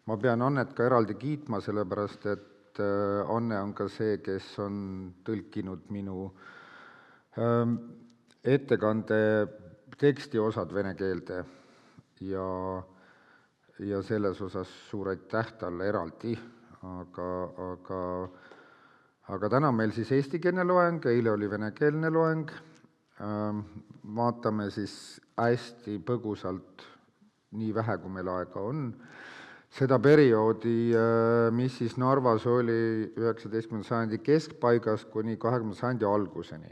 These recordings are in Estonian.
Ma pean Annet ka eraldi kiitma, sellepärast et Anne on ka see, kes on tõlkinud minu ettekande tekstiosad vene keelde ja selles osas suur aitäh talle eraldi, aga täna meil siis eestikeelne loeng, eile oli venekeelne loeng. Vaatame siis hästi põgusalt, nii vähe kui meil aega on, seda perioodi, mis siis Narvas oli 19. sajandi keskpaigast kuni 20. sajandi alguseni.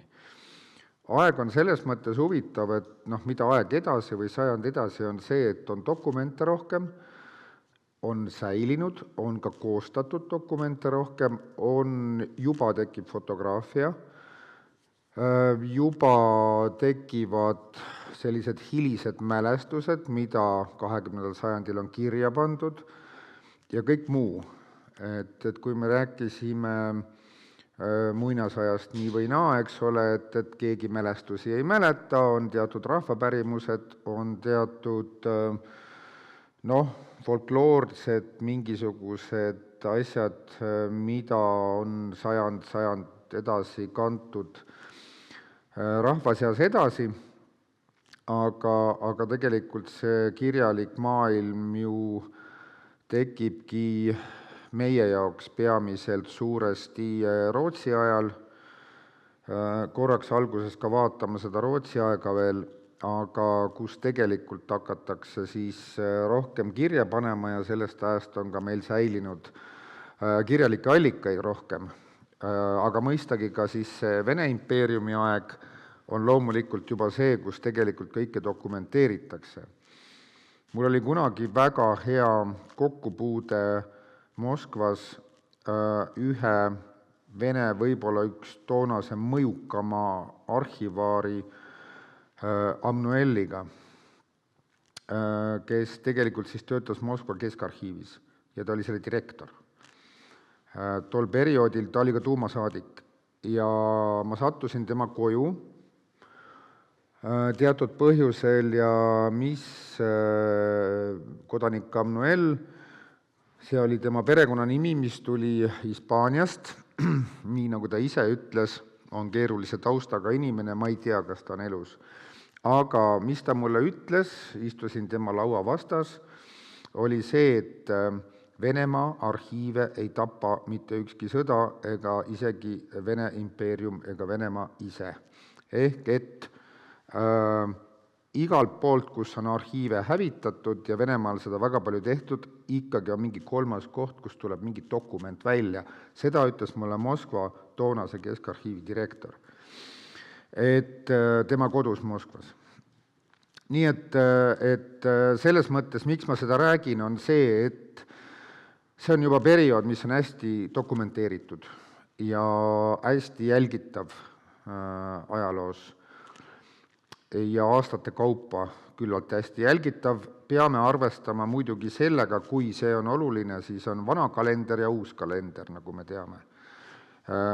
Aeg on selles mõttes huvitav, et mida aeg edasi või sajand edasi on see, et on dokumente rohkem, on säilinud, on ka koostatud dokumente rohkem, juba tekib fotograafia, juba tekivad sellised hilised mälestused, mida 20. sajandil on kirja pandud ja kõik muu. Et kui me rääkisime muinasajast nii või naa, eks ole, et keegi mälestusi ei mäleta, on teatud rahvapärimused, on teatud folkloorsed mingisugused asjad, mida on sajand edasi kantud rahva seas edasi, aga tegelikult see kirjalik maailm ju tekibki meie jaoks peamiselt suuresti Rootsi ajal, korraks alguses ka vaatama seda Rootsi aega veel, aga kus tegelikult hakatakse siis rohkem kirja panema ja sellest ajast on ka meil säilinud kirjalikke allikaid rohkem. Aga mõistagi ka siis Vene impeeriumi aeg on loomulikult juba see, kus tegelikult kõike dokumenteeritakse. Mul oli kunagi väga hea kokkupuude Moskvas ühe Vene võib-olla üks toonase mõjukama arhivaari Amnueliga, kes tegelikult siis töötas Moskva keskarhiivis ja ta oli selle direktor. Tol perioodil ta oli ka tuumasaadik ja ma sattusin tema koju teatud põhjusel ja mis kodanik Amnuel, see oli tema perekonnanimi, mis tuli Hispaaniast, nii nagu ta ise ütles, on keerulise taustaga inimene, ma ei tea, kas ta on elus. Aga mis ta mulle ütles, istusin tema laua vastas, oli see, et Venemaa arhiive ei tapa mitte ükski sõda ega isegi Vene impeerium ega Venemaa ise. Ehk et igalt poolt, kus on arhiive hävitatud ja Venemaal seda väga palju tehtud, ikkagi on mingi kolmas koht, kus tuleb mingi dokument välja. Seda ütles mulle Moskva toonase keskarhiivi direktor. Et tema kodus Moskvas. Nii et selles mõttes, miks ma seda räägin, on see, et see on juba periood, mis on hästi dokumenteeritud ja hästi jälgitav ajaloos ja aastate kaupa küllalt hästi jälgitav. Peame arvestama muidugi sellega, kui see on oluline, siis on vana kalender ja uus kalender, nagu me teame,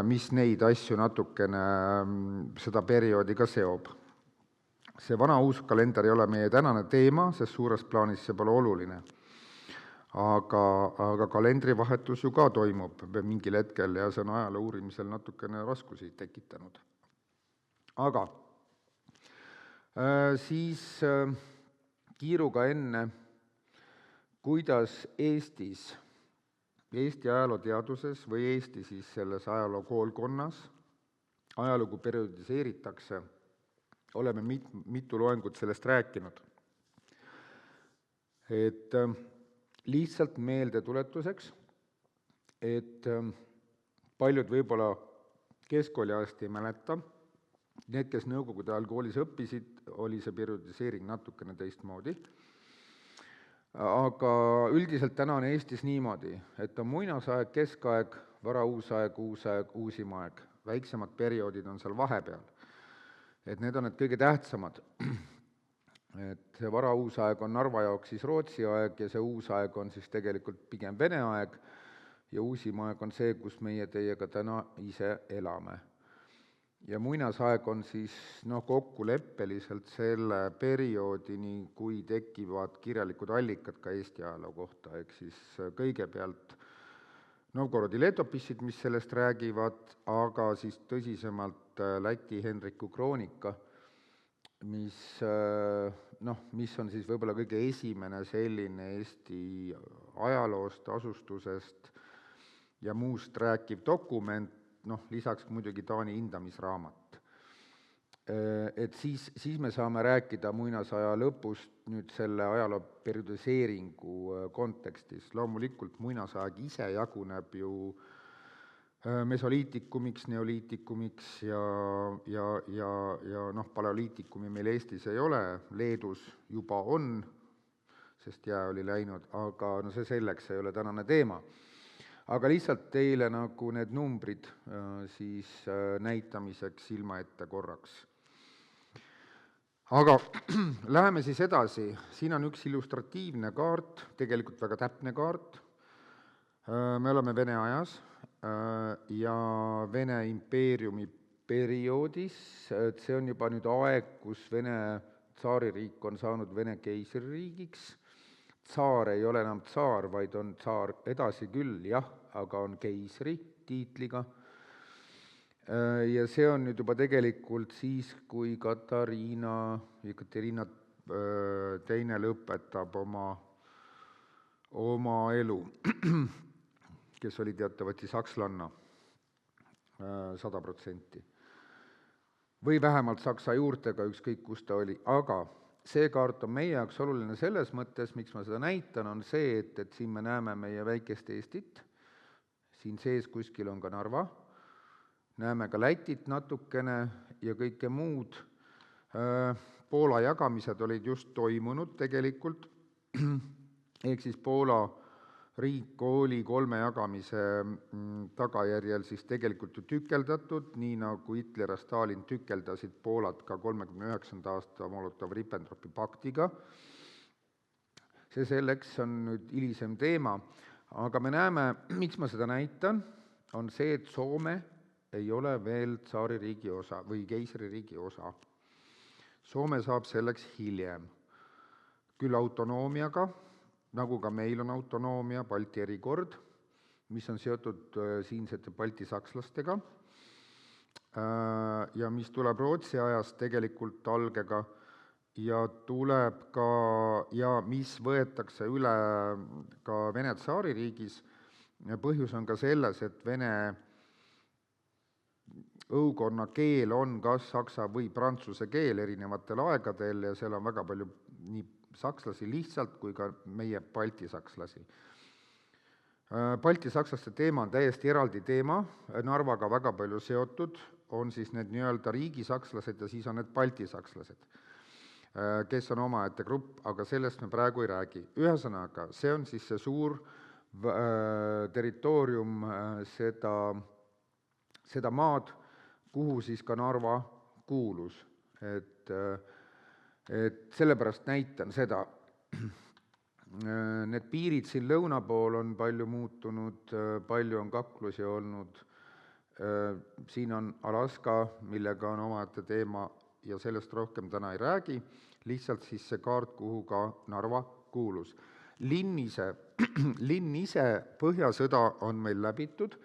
mis neid asju natukene seda perioodi ka seob. See vana-uus kalender ei ole meie tänane teema, sest suures plaanis see pole oluline. Aga kalendrivahetus ju ka toimub mingil hetkel ja see on ajaloo uurimisel natukene raskusi tekitanud. Aga siis kiiruga enne, kuidas Eestis, Eesti ajalooteaduses või Eesti siis selles ajaloo koolkonnas ajalugu periodiseeritakse, oleme mitu loengut sellest rääkinud. Et lihtsalt meeldetuletuseks, et paljud võib-olla keskkooliajast ei mäleta, need, kes nõukogude ajal koolis õppisid, oli see periodiseering natukene teistmoodi. Aga üldiselt täna on Eestis niimoodi, et on muinasaeg, keskaeg, varauusaeg, uusaeg, uusimaeg. Väiksemad perioodid on seal vahepeal. Et need on need kõige tähtsamad. Et see varauusaeg on Narva jaoks siis Rootsi aeg ja see uusaeg on siis tegelikult pigem Vene aeg ja uusimaeg on see, kus meie teiega täna ise elame. ja muinasaeg on siis kokkuleppeliselt selle perioodini, kui tekivad kirjalikud allikad ka Eesti ajaloo kohta, ehk siis kõigepealt Novgorodi letopissid, mis sellest räägivad, aga siis tõsisemalt Läti Henriku kroonika, mis on siis võib-olla kõige esimene selline Eesti ajaloost, asustusest ja muust rääkiv dokument, lisaks muidugi Taani hindamisraamat. Et siis me saame rääkida muinasaja lõpust nüüd selle ajaloo periodiseeringu kontekstis. Loomulikult muinasaeg ise jaguneb ju mesoliitikumiks, neoliitikumiks ja paleoliitikumi meil Eestis ei ole, Leedus juba on, sest jää oli läinud, aga see selleks ei ole tänane teema. Aga lihtsalt teile nagu need numbrid siis näitamiseks silma ette korraks. Aga läheme siis edasi, siin on üks illustratiivne kaart, tegelikult väga täpne kaart. Me oleme Vene ajas ja Vene impeeriumi perioodis, et see on juba nüüd aeg, kus Vene tsaaririik on saanud Vene keisririigiks. Tsaar ei ole enam tsaar, vaid on tsaar edasi küll, jah, aga on keisri tiitliga. Ja see on nüüd juba tegelikult siis, kui Katariina teine lõpetab oma elu, kes oli teatavasti sakslanna 100%. Või vähemalt saksa juurtega, ükskõik kus ta oli, aga see kaart on meie jaoks oluline selles mõttes, miks ma seda näitan, on see, et siin me näeme meie väikest Eestit, siin sees kuskil on ka Narva, näeme ka Lätit natukene ja kõike muud. Poola jagamised olid just toimunud tegelikult, ehk siis Poola riik oli 3 jagamise tagajärjel siis tegelikult ju tükeldatud, nii nagu Hitler ja Stalin tükeldasid Poolat ka 1939. aasta Molotovi-Ribbentropi paktiga. See selleks on nüüd hilisem teema, aga me näeme, miks ma seda näitan, on see, et Soome ei ole veel tsaaririigi osa või keisririigi osa. Soome saab selleks hiljem, küll autonoomiaga, nagu ka meil on autonoomia, Balti erikord, mis on seotud siinsete Balti sakslastega ja mis tuleb Rootsi ajast tegelikult algega ja tuleb ka, ja mis võetakse üle ka Vene tsaaririigis. Põhjus on ka selles, et Vene õukonna keel on kas saksa või prantsuse keel erinevatel aegadel ja seal on väga palju nii sakslasi lihtsalt kui ka meie balti sakslasi. Balti sakslaste teema on täiesti eraldi teema, Narvaga väga palju seotud, on siis need nii-öelda riigisakslased ja siis on need balti sakslased, kes on omaette grupp, aga sellest me praegu ei räägi. Ühesõnaga, see on siis see suur territoorium seda maad, kuhu siis ka Narva kuulus, et sellepärast näitan seda. Need piirid siin lõuna pool on palju muutunud, palju on kaklusi olnud, siin on Alaska, millega on omaette teema ja sellest rohkem täna ei räägi, lihtsalt siis see kaart, kuhu ka Narva kuulus. Linn ise Põhjasõda on meil läbitud,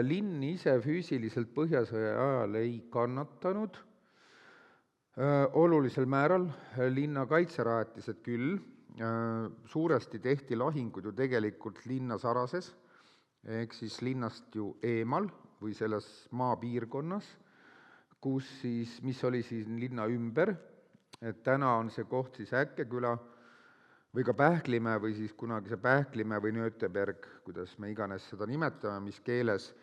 linn ise füüsiliselt Põhjasõja ajal ei kannatanud, olulisel määral linna kaitserajatised küll, suuresti tehti lahingud ju tegelikult linna sarases, ehk siis linnast ju eemal või selles maapiirkonnas, kus siis, mis oli siis linna ümber, et täna on see koht siis Äkkeküla või ka Pähklimäe või siis kunagi see Pähklimäe või Nöteberg, kuidas me iganes seda nimetame, mis keeles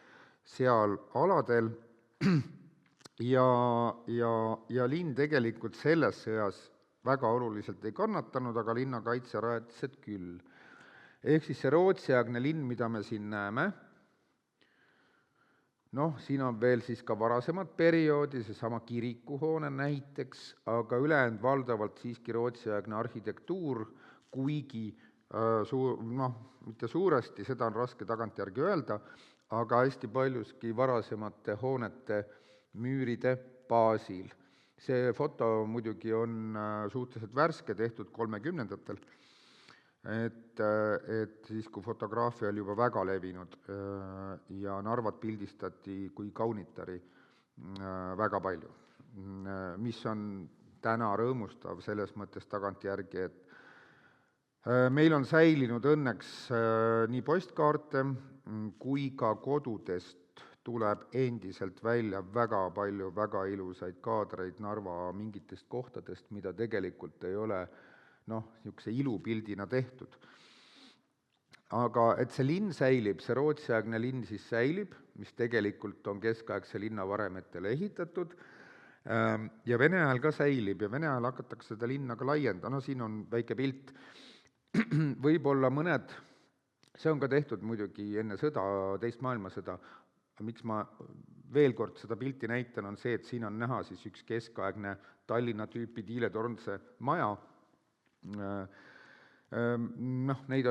seal aladel. Ja linn tegelikult selles sõjas väga oluliselt ei kannatanud, aga linna kaitserajatised küll. Ehk siis see Rootsi-aegne linn, mida me siin näeme, siin on veel siis ka varasemad perioodi, seesama kirikuhoone näiteks, aga ülejäänud valdavalt siiski Rootsi-aegne arhitektuur, kuigi mitte suuresti, seda on raske tagantjärgi öelda, aga hästi paljuski varasemate hoonete müüride baasil. See foto muidugi on suhteliselt värske, tehtud 30ndatel, et siis, kui fotograafia oli juba väga levinud ja Narvat pildistati kui kaunitari väga palju, mis on täna rõõmustav selles mõttes tagantjärgi, et meil on säilinud õnneks nii postkaarte kui ka kodudest tuleb endiselt välja väga palju väga ilusaid kaadreid Narva mingitest kohtadest, mida tegelikult ei ole niisuguse ilupildina tehtud. Aga et see linn säilib, see rootsiaegne linn siis säilib, mis tegelikult on keskaegse linna varemetele ehitatud, ja Vene ajal ka säilib ja Vene ajal hakatakse seda linna ka laiendama, siin on väike pilt, võib-olla mõned, see on ka tehtud muidugi enne sõda, teist maailmasõda, miks ma veel kord seda pilti näitan, on see, et siin on näha siis üks keskaegne Tallinna tüüpi Tiile Tornse maja, neid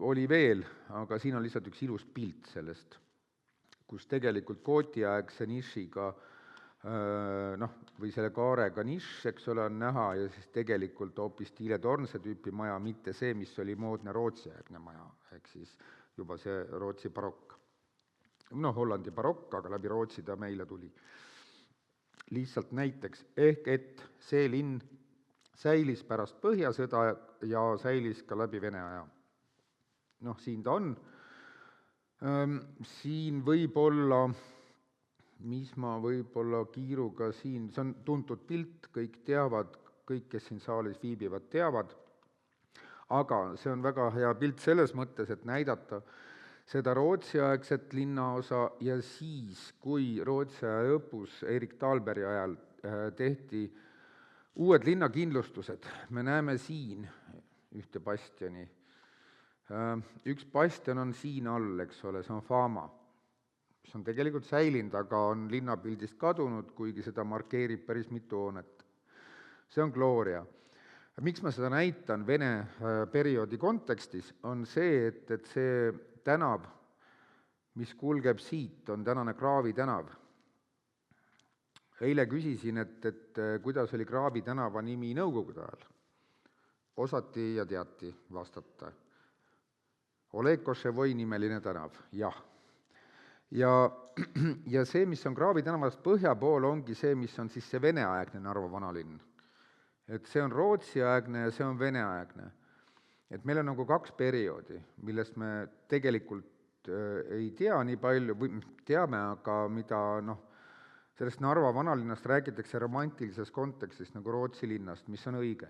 oli veel, aga siin on lihtsalt üks ilus pilt sellest, kus tegelikult gootiaegse nišiga või selle kaarega nišš, eks ole, on näha ja siis tegelikult hoopis Tiile Tornse tüüpi maja, mitte see, mis oli moodne rootsiaegne maja, ehk siis juba see Rootsi barokk. Hollandi barokk, aga läbi Rootsi ta meile tuli. Lihtsalt näiteks, ehk et see linn säilis pärast Põhjasõda ja säilis ka läbi Vene aja. Siin ta on. Siin võib-olla, mis ma võib-olla kiiruga siin, see on tuntud pilt, kõik teavad, kõik, kes siin saalis viibivad, teavad, aga see on väga hea pilt selles mõttes, et näidata seda rootsiaegset linnaosa ja siis, kui Rootsi aja lõpus Erik Dahlbergi ajal tehti uued linnakindlustused, me näeme siin ühte bastioni. Üks bastion on siin all, eks ole, see on Fama, mis on tegelikult säilinud, aga on linnapildist kadunud, kuigi seda markeerib päris mitu hoonet. See on Gloria. Miks ma seda näitan Vene perioodi kontekstis, on see, et see tänav, mis kulgeb siit, on tänane Kraavi tänav. Eile küsisin, et kuidas oli Kraavi tänava nimi nõukogude ajal. Osati ja teati vastata. Oleg Koševoi nimeline tänav, jah. Ja see, mis on Kraavi tänavast põhja pool, ongi see, mis on siis see Vene-aegne Narva vanalinn. Et see on Rootsi-aegne ja see on Vene-aegne. Et meil on nagu kaks perioodi, millest me tegelikult ei tea nii palju, või teame, aga mida sellest Narva vanalinnast räägitakse romantilises kontekstis nagu Rootsi linnast, mis on õige.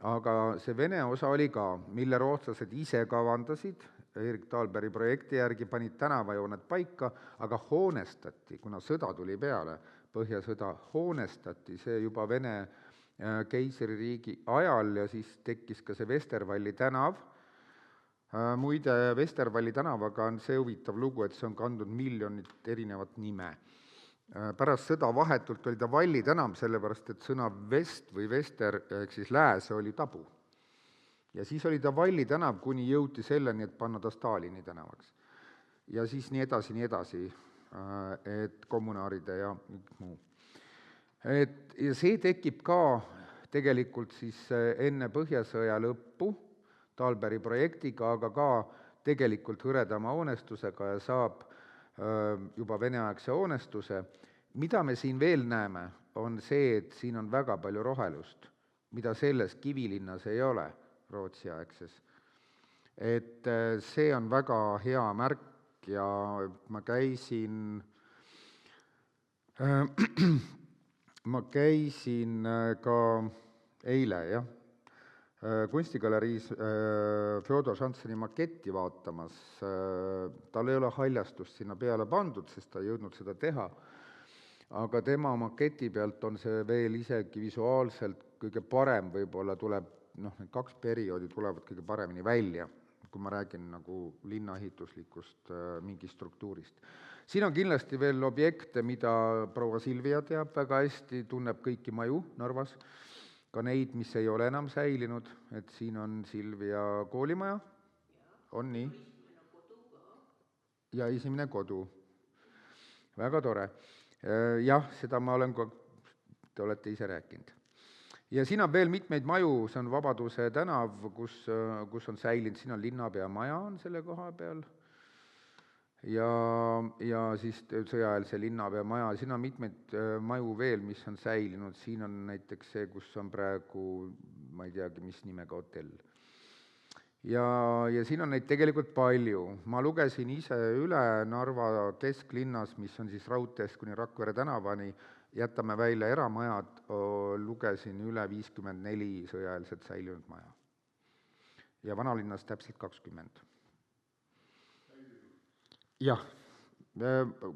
Aga see Vene osa oli ka, mille rootslased ise kavandasid, Erik Dahlbergi projekti järgi panid tänavajooned paika, aga hoonestati, kuna sõda tuli peale, Põhjasõda, hoonestati see juba Vene keisririigi ajal ja siis tekkis ka see Vestervalli tänav. Muide, Vestervalli tänavaga on see huvitav lugu, et see on kandnud miljonit erinevat nime. Pärast sõda vahetult oli ta Valli tänav, sellepärast et sõna vest või vester, ehk siis lääs, oli tabu. Ja siis oli ta Valli tänav, kuni jõuti selleni, et panna ta Stalini tänavaks. Ja siis nii edasi, et kommunaaride ja muu. Ja see tekib ka tegelikult siis enne Põhjasõja lõppu Dahlbergi projektiga, aga ka tegelikult hõredama hoonestusega ja saab juba veneaegse hoonestuse. Mida me siin veel näeme, on see, et siin on väga palju rohelust, mida selles Kivilinnas ei ole rootsiaegses. Et see on väga hea märk ja ma käisin ka eile, kunstigaleriis Fjodor Šantseni maketti vaatamas. Tal ei ole haljastust sinna peale pandud, sest ta ei jõudnud seda teha, aga tema maketi pealt on see veel isegi visuaalselt kõige parem, võib-olla tuleb, need kaks perioodi tulevad kõige paremini välja, kui ma räägin nagu linnaehituslikust mingi struktuurist. Siin on kindlasti veel objekte, mida proua Silvia teab väga hästi, tunneb kõiki maju Narvas, ka neid, mis ei ole enam säilinud, et siin on Silvia koolimaja, on nii? Ja esimene kodu. Väga tore. Jah, seda ma olen ka, te olete ise rääkinud. Ja siin on veel mitmeid maju, see on Vabaduse tänav, kus on säilinud, siin on linnapea maja on selle koha peal, ja siis sõjaeelse linnapea maja, siin on mitmeid maju veel, mis on säilinud, siin on näiteks see, kus on praegu, ma ei teagi, mis nimega hotell. Ja siin on neid tegelikult palju. Ma lugesin ise üle Narva kesklinnas, mis on siis raudteest kuni Rakvere tänavani, jätame välja eramajad, lugesin üle 54 sõjaeelset säilinud maja. Ja vanalinnas täpselt 20. Jah,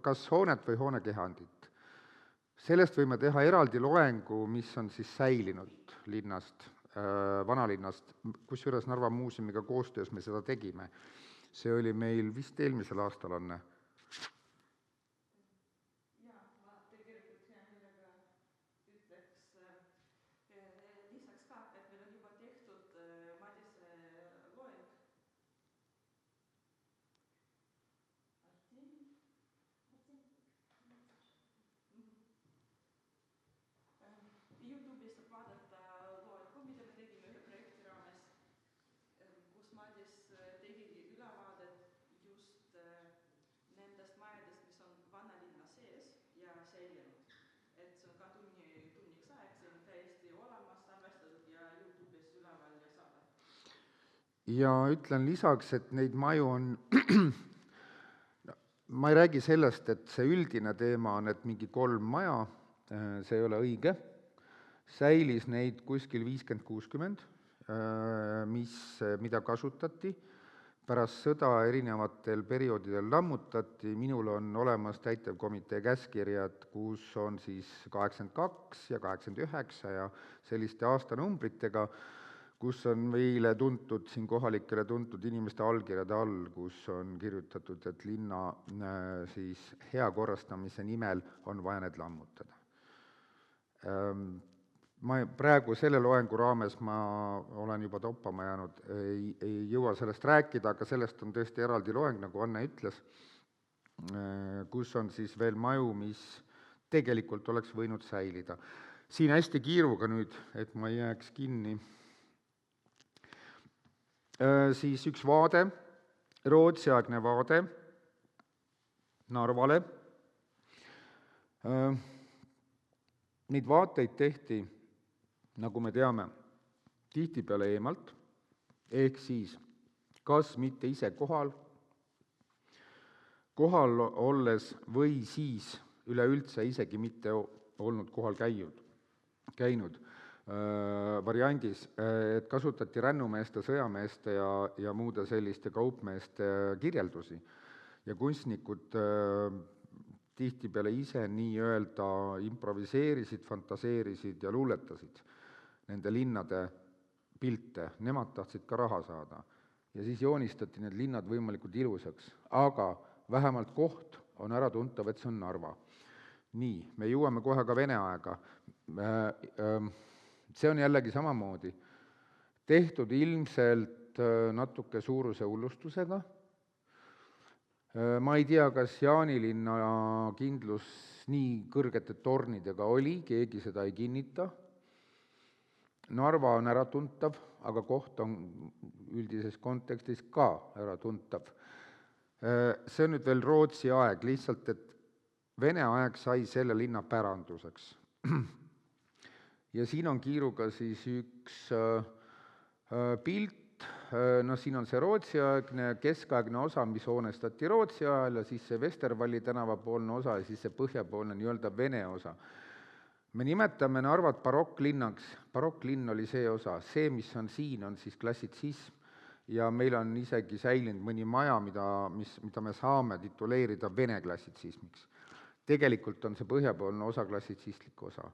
kas hoonet või hoonekehandit. Sellest võime teha eraldi loengu, mis on siis säilinud linnast, vanalinnast, kusjuures Narva Muuseumiga koostöös me seda tegime. See oli meil vist eelmisel aastal, Anne. Ja ütlen lisaks, et neid maju on, ma ei räägi sellest, et see üldine teema on, et mingi 3 maja, see ei ole õige, säilis neid kuskil 50-60, mida kasutati, pärast sõda erinevatel perioodidel lammutati, minul on olemas täitevkomitee käskkirjad, kus on siis 82 ja 89 ja selliste aastanumbritega, kus on meile tuntud, siin kohalikele tuntud inimeste allkirjade all, kus on kirjutatud, et linna siis hea korrastamise nimel on vaja need lammutada. Ma praegu selle loengu raames ma olen juba toppama jäänud, ei jõua sellest rääkida, aga sellest on tõesti eraldi loeng, nagu Anne ütles, kus on siis veel maju, mis tegelikult oleks võinud säilida. Siin hästi kiiruga nüüd, et ma ei jääks kinni, siis üks vaade, Rootsi-aegne vaade Narvale. Neid vaateid tehti, nagu me teame, tihtipeale eemalt, ehk siis kas mitte ise kohal olles või siis üleüldse isegi mitte olnud kohal käinud variandis, et kasutati rännumeeste, sõjameeste ja muude selliste kaupmeeste kirjeldusi ja kunstnikud tihtipeale ise nii-öelda improviseerisid, fantaseerisid ja luuletasid nende linnade pilte, nemad tahtsid ka raha saada ja siis joonistati need linnad võimalikult ilusaks, aga vähemalt koht on äratuntav, et see on Narva. Nii, me jõuame kohe ka Vene aega. See on jällegi samamoodi tehtud ilmselt natuke suuruse hullustusega. Ma ei tea, kas Jaanilinna kindlus nii kõrgete tornidega oli, keegi seda ei kinnita. Narva on äratuntav, aga koht on üldises kontekstis ka äratuntav. See on nüüd veel Rootsi aeg, lihtsalt et Vene aeg sai selle linna päranduseks. Ja siin on kiiruga siis üks pilt, siin on see Rootsi-aegne, keskaegne osa, mis hoonestati Rootsi ajal ja siis see Vestervalli tänavapoolne osa ja siis see põhjapoolne nii-öelda Vene osa. Me nimetame Narvat barokklinnaks, barokklinn oli see osa, see, mis on siin, on siis klassitsism ja meil on isegi säilinud mõni maja, mida me saame tituleerida Vene klassitsismiks. Tegelikult on see põhjapoolne osa klassitsistlik osa,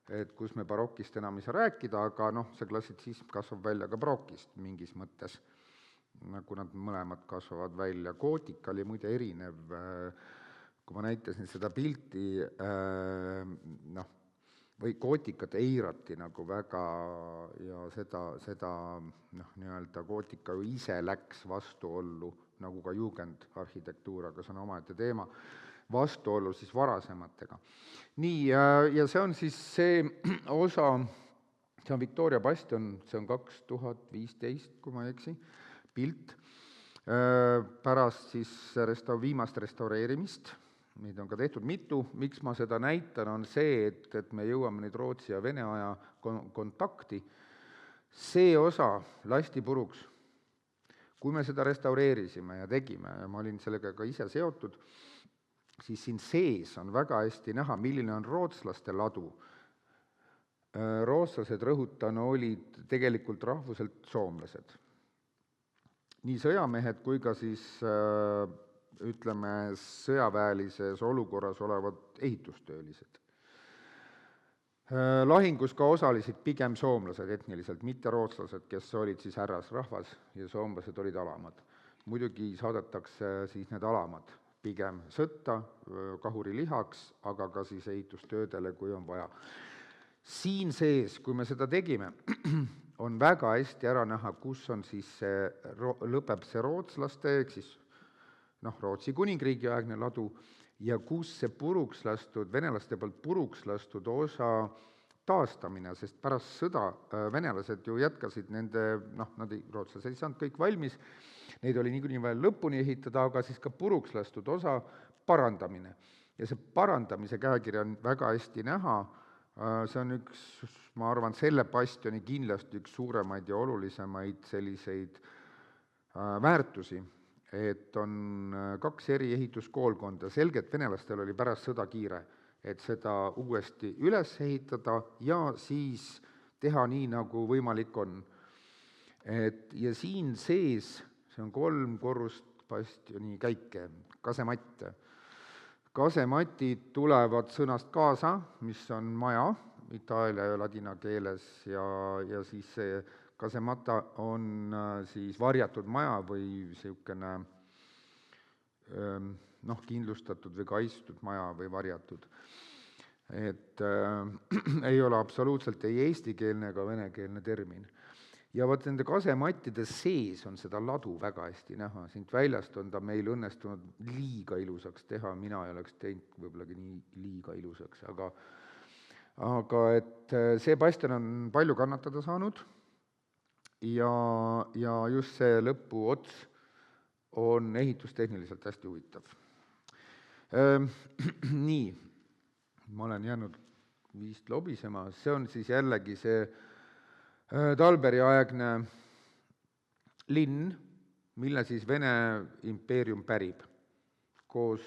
et kus me barokist enam ei saa rääkida, aga see klassitsism kasvab välja ka barokist mingis mõttes, nagu nad mõlemad kasvavad välja. Gootika oli muide erinev, kui ma näitasin seda pilti, või gootikat eirati nagu väga ja seda nii-öelda gootika ise läks vastuollu, nagu ka juugendarhitektuur, aga see on omaette teema. vastuollu siis varasematega. Nii, ja see on siis see osa, see on Victoria bastion, see on 2015, kui ma ei eksi, pilt, pärast siis viimast restaureerimist, neid on ka tehtud mitu. Miks ma seda näitan, on see, et me jõuame nüüd Rootsi ja Vene aja kontakti. See osa lasti puruks. Kui me seda restaureerisime ja tegime, ja ma olin sellega ka ise seotud, siis siin sees on väga hästi näha, milline on rootslaste ladu. Rootslased, rõhutan, olid tegelikult rahvuselt soomlased. Nii sõjamehed kui ka siis, ütleme, sõjaväelises olukorras olevad ehitustöölised. Lahingus ka osalesid pigem soomlased etniliselt, mitte rootslased, kes olid siis härrasrahvas ja soomlased olid alamad. Muidugi saadetakse siis need alamad pigem sõtta, kahurilihaks, aga ka siis ehitustöödele, kui on vaja. Siin sees, kui me seda tegime, on väga hästi ära näha, kus on siis see, lõpeb see rootslaste, ehk siis Rootsi kuningriigi aegne ladu, ja kus see puruks lastud, venelaste poolt puruks lastud osa taastamine, sest pärast sõda venelased ju jätkasid nende, rootslased ei saanud kõik valmis, neid oli niikuinii vaja lõpuni ehitada, aga siis ka puruks lastud osa parandamine. Ja see parandamise käekiri on väga hästi näha, see on üks, ma arvan, selle bastioni kindlasti üks suuremaid ja olulisemaid selliseid väärtusi, et on 2 eri ehituskoolkonda. Selgelt venelastel oli pärast sõda kiire, et seda uuesti üles ehitada ja siis teha nii, nagu võimalik on. Ja siin sees, see on 3 korrust bastioni käike, kasematte. Kasematid tulevad sõnast kaasa, mis on maja, itaalia ja ladina keeles, ja siis see kasemata on siis varjatud maja või niisugune kindlustatud või kaitstud maja või varjatud. Et ei ole absoluutselt ei eestikeelne ega venekeelne termin. Ja vot nende kasemattide sees on seda ladu väga hästi näha, siit väljast on ta meil õnnestunud liiga ilusaks teha, mina ei oleks teinud võibollagi nii liiga ilusaks, aga et see bastion on palju kannatada saanud ja just see lõpuots on ehitustehniliselt hästi huvitav. Nii, ma olen jäänud vist lobisema, see on siis jällegi see Talberi aegne linn, mille siis Vene impeerium pärib koos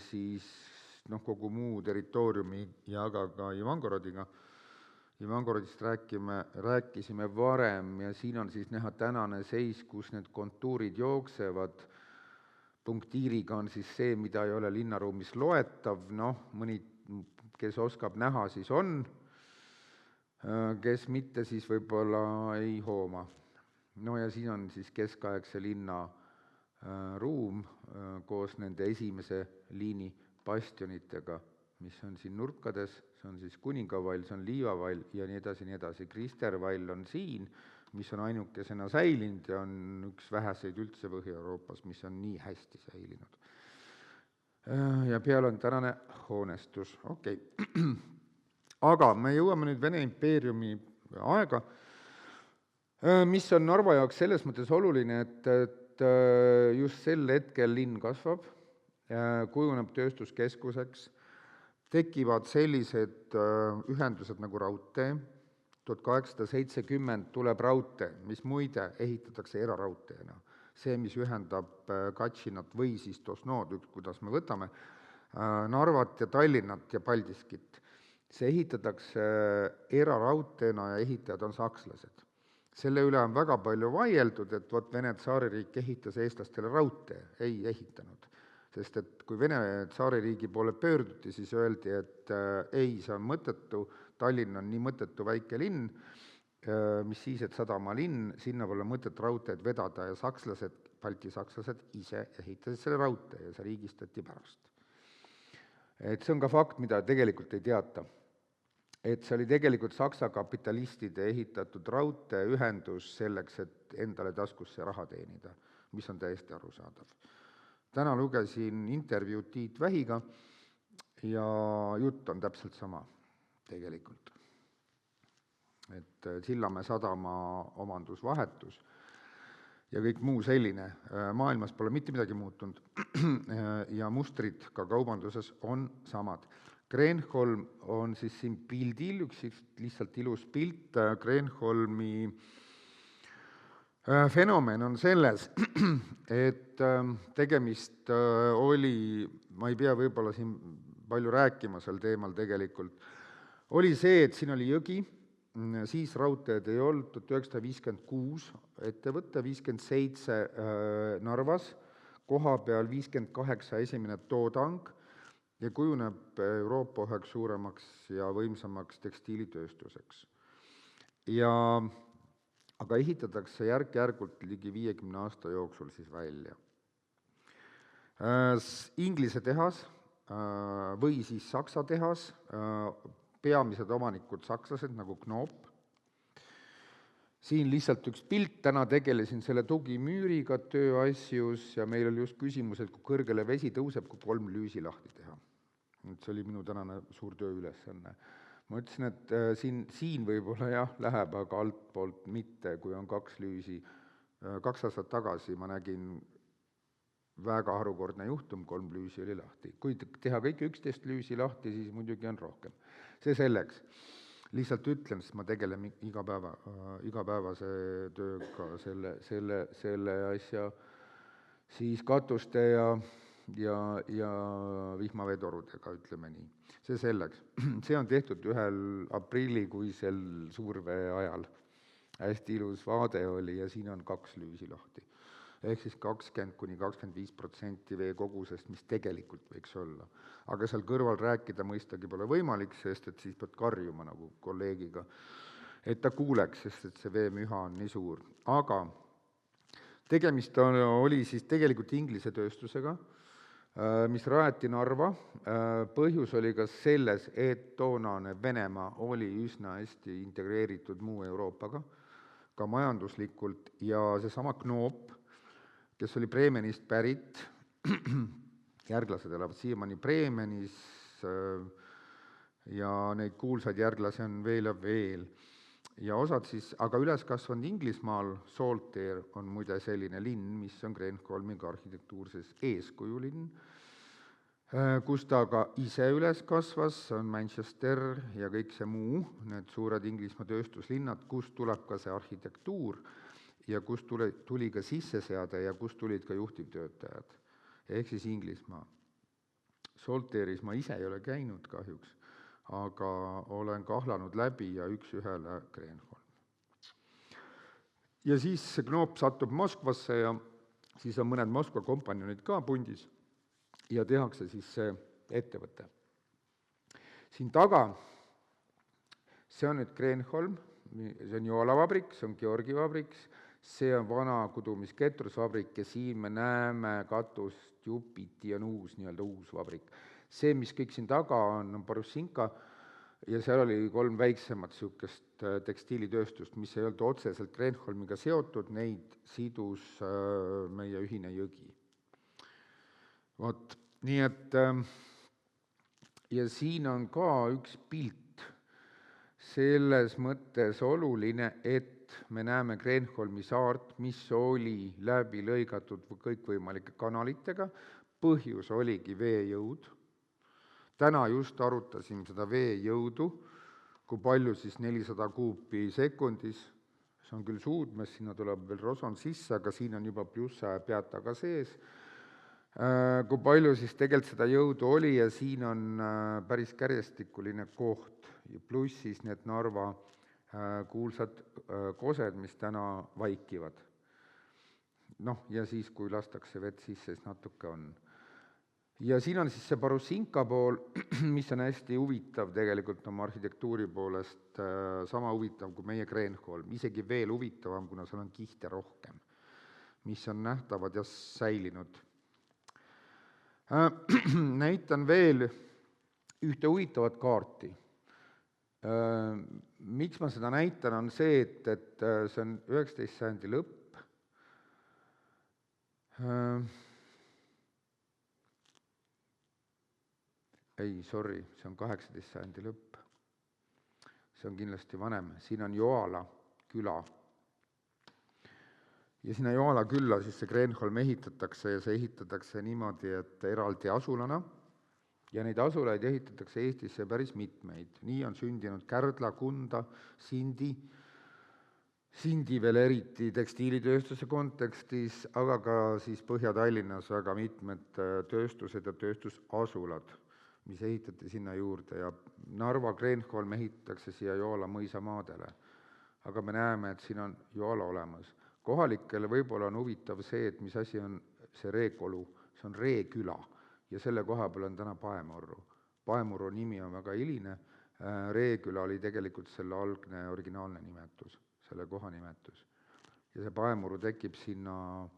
siis kogu muu territooriumi ja ka Ivangorodiga. Ivangorodist rääkisime varem ja siin on siis näha tänane seis, kus need kontuurid jooksevad. Punktiiriga on siis see, mida ei ole linnaruumis loetav, mõni, kes oskab näha, siis on, kes mitte, siis võib-olla ei hooma. Ja siin on siis keskaegse linna ruum koos nende esimese liini bastionitega, mis on siin nurkades, see on siis Kuningavall, see on Liivavall ja nii edasi. Kristervall on siin, mis on ainukesena säilinud ja on üks väheseid üldse Põhja-Euroopas, mis on nii hästi säilinud. Ja peal on tänane hoonestus, okei. Aga me jõuame nüüd Vene impeeriumi aega, mis on Narva jaoks selles mõttes oluline, et just sel hetkel linn kasvab, kujuneb tööstuskeskuseks, tekivad sellised ühendused nagu raudtee, 1870 tuleb raudtee, mis muide ehitatakse eraraudteena. See, mis ühendab Katšinat või siis Tosnood, kuidas me võtame, Narvat ja Tallinnat ja Paldiskit. See ehitatakse eraraudteena ja ehitajad on sakslased. Selle üle on väga palju vaieldud, et Vene tsaaririik ehitas eestlastele raudtee, ei ehitanud. Sest et kui Vene tsaaririigi poole pöörduti, siis öeldi, et ei, see on mõttetu, Tallinn on nii mõttetu väike linn, mis siis, et sadamalinn, sinna pole mõtet raudteed vedada ja sakslased, Balti sakslased ise ehitasid selle raudtee ja see riigistati pärast. Et see on ka fakt, mida tegelikult ei teata. Et see oli tegelikult saksa kapitalistide ehitatud raudteeühendus selleks, et endale taskusse raha teenida, mis on täiesti arusaadav. täna lugesin intervjuud Tiit Vähiga ja jutt on täpselt sama tegelikult. Et Sillamäe sadama omandusvahetus ja kõik muu selline. Maailmas pole mitte midagi muutunud ja mustrid ka kaubanduses on samad. Kreenholm on siis siin pildil, üks lihtsalt ilus pilt. Kreenholmi fenomen on selles, et tegemist oli, ma ei pea võib-olla siin palju rääkima sel teemal tegelikult, oli see, et siin oli jõgi, siis raudteed ei olnud, 1956 ettevõte, 57 Narvas, koha peal 58 esimene toodang ja kujuneb Euroopa üheks suuremaks ja võimsamaks tekstiilitööstuseks. Aga ehitatakse järk-järgult ligi 50 aasta jooksul siis välja. Inglise tehas või siis Saksa tehas, peamised omanikud sakslased nagu Knoop. Siin lihtsalt üks pilt, täna tegelesin selle tugimüüriga tööasjus ja meil oli just küsimus, et kui kõrgele vesi tõuseb, kui 3 lüüsi lahti teha. See oli minu tänane suur tööülesanne. Ma ütlesin, et siin võib-olla jah, läheb, aga altpoolt mitte, kui on 2 lüüsi. 2 aastat tagasi ma nägin väga harukordne juhtum, 3 lüüsi oli lahti. Kui teha kõik 11 lüüsi lahti, siis muidugi on rohkem. See selleks. Lihtsalt ütlen, sest ma tegelen igapäevase tööga selle asja siis katuste ja vihmaveetorudega, ütleme nii. See selleks. See on tehtud ühel aprillikuisel suurvee ajal. Hästi ilus vaade oli ja siin on 2 lüüsi lahti. Ehk siis 20–25% vee kogusest, mis tegelikult võiks olla. Aga seal kõrval rääkida mõistagi pole võimalik, sest et siis pead karjuma nagu kolleegiga, et ta kuuleks, sest et see veemüha on nii suur. Aga tegemist oli siis tegelikult Inglise tööstusega, mis rajati Narva. Põhjus oli ka selles, et toonane Venemaa oli üsna hästi integreeritud muu Euroopaga, ka majanduslikult, ja seesama Knoop, kes oli Bremenist pärit, järglased elavad siiamaani Bremenis ja neid kuulsaid järglasi on veel ja veel. Ja osad siis, aga üles kasvanud Inglismaal, Saltaire on muide selline linn, mis on Kreenholmiga arhitektuurses eeskujulinn, kus ta ka ise üles kasvas, on Manchester ja kõik see muu, need suured Inglismaa tööstuslinnad, kust tuleb ka see arhitektuur, ja kust tuli ka sisseseade ja kust tulid ka juhtivtöötajad, ehk siis Inglismaa. Saltaire'is ma ise ei ole käinud kahjuks, aga olen kahlanud läbi ja üks ühele Kreenholm. Ja siis see Knoop satub Moskvasse ja siis on mõned Moskva kompanjonid ka pundis ja tehakse siis see ettevõte. Siin taga, see on nüüd Kreenholm, see on Joola vabrik, see on Georgi vabrik, see on vana kudumisketrusvabrik ja siin me näeme katust Jupiti on uus vabrik. See, mis kõik siin taga on Borussinka ja seal oli 3 väiksemat sihukest tekstiilitööstust, mis ei olnud otseselt Kreenholmiga seotud, neid sidus meie ühine jõgi. Vot, nii et ja siin on ka üks pilt selles mõttes oluline, et me näeme Kreenholmi saart, mis oli läbi lõigatud kõikvõimalike kanalitega, põhjus oligi veejõud. Täna just arutasime seda veejõudu, kui palju siis 400 kuupi sekundis, see on küll suudmes, sinna tuleb veel roson sisse, aga siin on juba plussa ja peata ka sees, kui palju siis tegelikult seda jõudu oli ja siin on päris kärjestikuline koht ja pluss siis need Narva kuulsad kosed, mis täna vaikivad. Noh, ja siis, kui lastakse vett sisse, siis natuke on. Ja siin on siis see Borussinka pool, mis on hästi huvitav tegelikult oma arhitektuuri poolest, sama huvitav kui meie Kreenholm, isegi veel huvitavam, kuna seal on kihte rohkem, mis on nähtavad ja säilinud. Näitan veel ühte huvitavat kaarti. Miks ma seda näitan, on see, et see on 19. sajandi lõpp. ei, sorry, see on 18. sajandi lõpp. See on kindlasti vanem, siin on Joala küla. Ja sinna Joala külla siis see Kreenholm ehitatakse ja see ehitatakse niimoodi, et eraldi asulana, ja neid asulaid ehitatakse Eestisse päris mitmeid. Nii on sündinud Kärdla, Kunda, Sindi veel eriti tekstiilitööstuse kontekstis, aga ka siis Põhja-Tallinnas väga mitmed tööstused ja tööstusasulad, mis ehitati sinna juurde, ja Narva Kreenholm ehitatakse siia Joala mõisamaadele. Aga me näeme, et siin on Joala olemas. Kohalikele võib-olla on huvitav see, et mis asi on see Reekolu, see on Reeküla ja selle koha peal on täna Paemurru. Paemurru nimi on väga hiline, Reeküla oli tegelikult selle algne originaalne nimetus, selle koha nimetus. Ja see Paemurru tekib sinna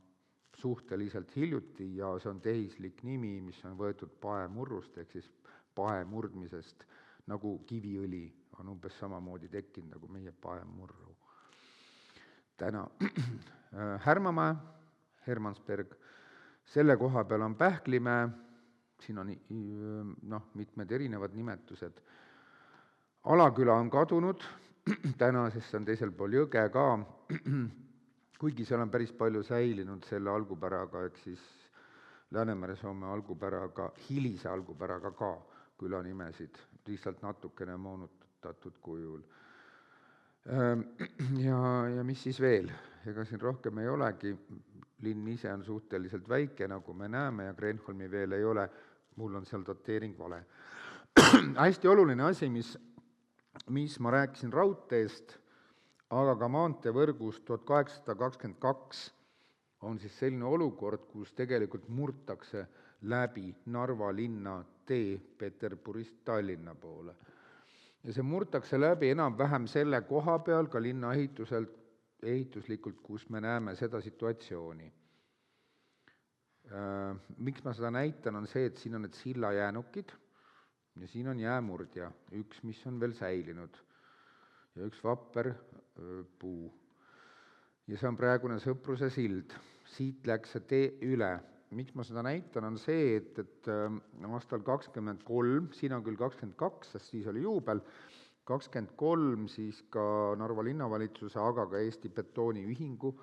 suhteliselt hiljuti ja see on tehislik nimi, mis on võetud paemurrust ehk siis paemurdmisest, nagu kiviõli on umbes samamoodi tekkinud nagu meie paemurru. Täna Härmamäe, Hermansberg, selle koha peal on Pähklimäe, siin on mitmed erinevad nimetused. Alaküla on kadunud, täna, sest see on teisel pool jõge ka, kuigi seal on päris palju säilinud selle algupäraga, ehk siis Läänemere-Soome algupäraga, hilise algupäraga ka külanimesid, lihtsalt natukene moonutatud kujul. Ja mis siis veel? Ega siin rohkem ei olegi, linn ise on suhteliselt väike, nagu me näeme, ja Kreenholmi veel ei ole, mul on seal dateering vale. Hästi oluline asi, mis ma rääkisin raudteest, aga ka maanteevõrgust 1822 on siis selline olukord, kus tegelikult murtakse läbi Narva linna tee Peterburist Tallinna poole. Ja see murtakse läbi enam-vähem selle koha peal ka linna ehituslikult, kus me näeme seda situatsiooni. Miks ma seda näitan, on see, et siin on need sillajäänukid ja siin on jäämurdja, üks, mis on veel säilinud ja üks vapper puu. Ja see on praegune Sõpruse sild. Siit läks see tee üle. Miks ma seda näitan, on see, et aastal 23, siin on küll 22, sest siis oli juubel, 23 siis ka Narva linnavalitsuse, aga ka Eesti Betooniühingu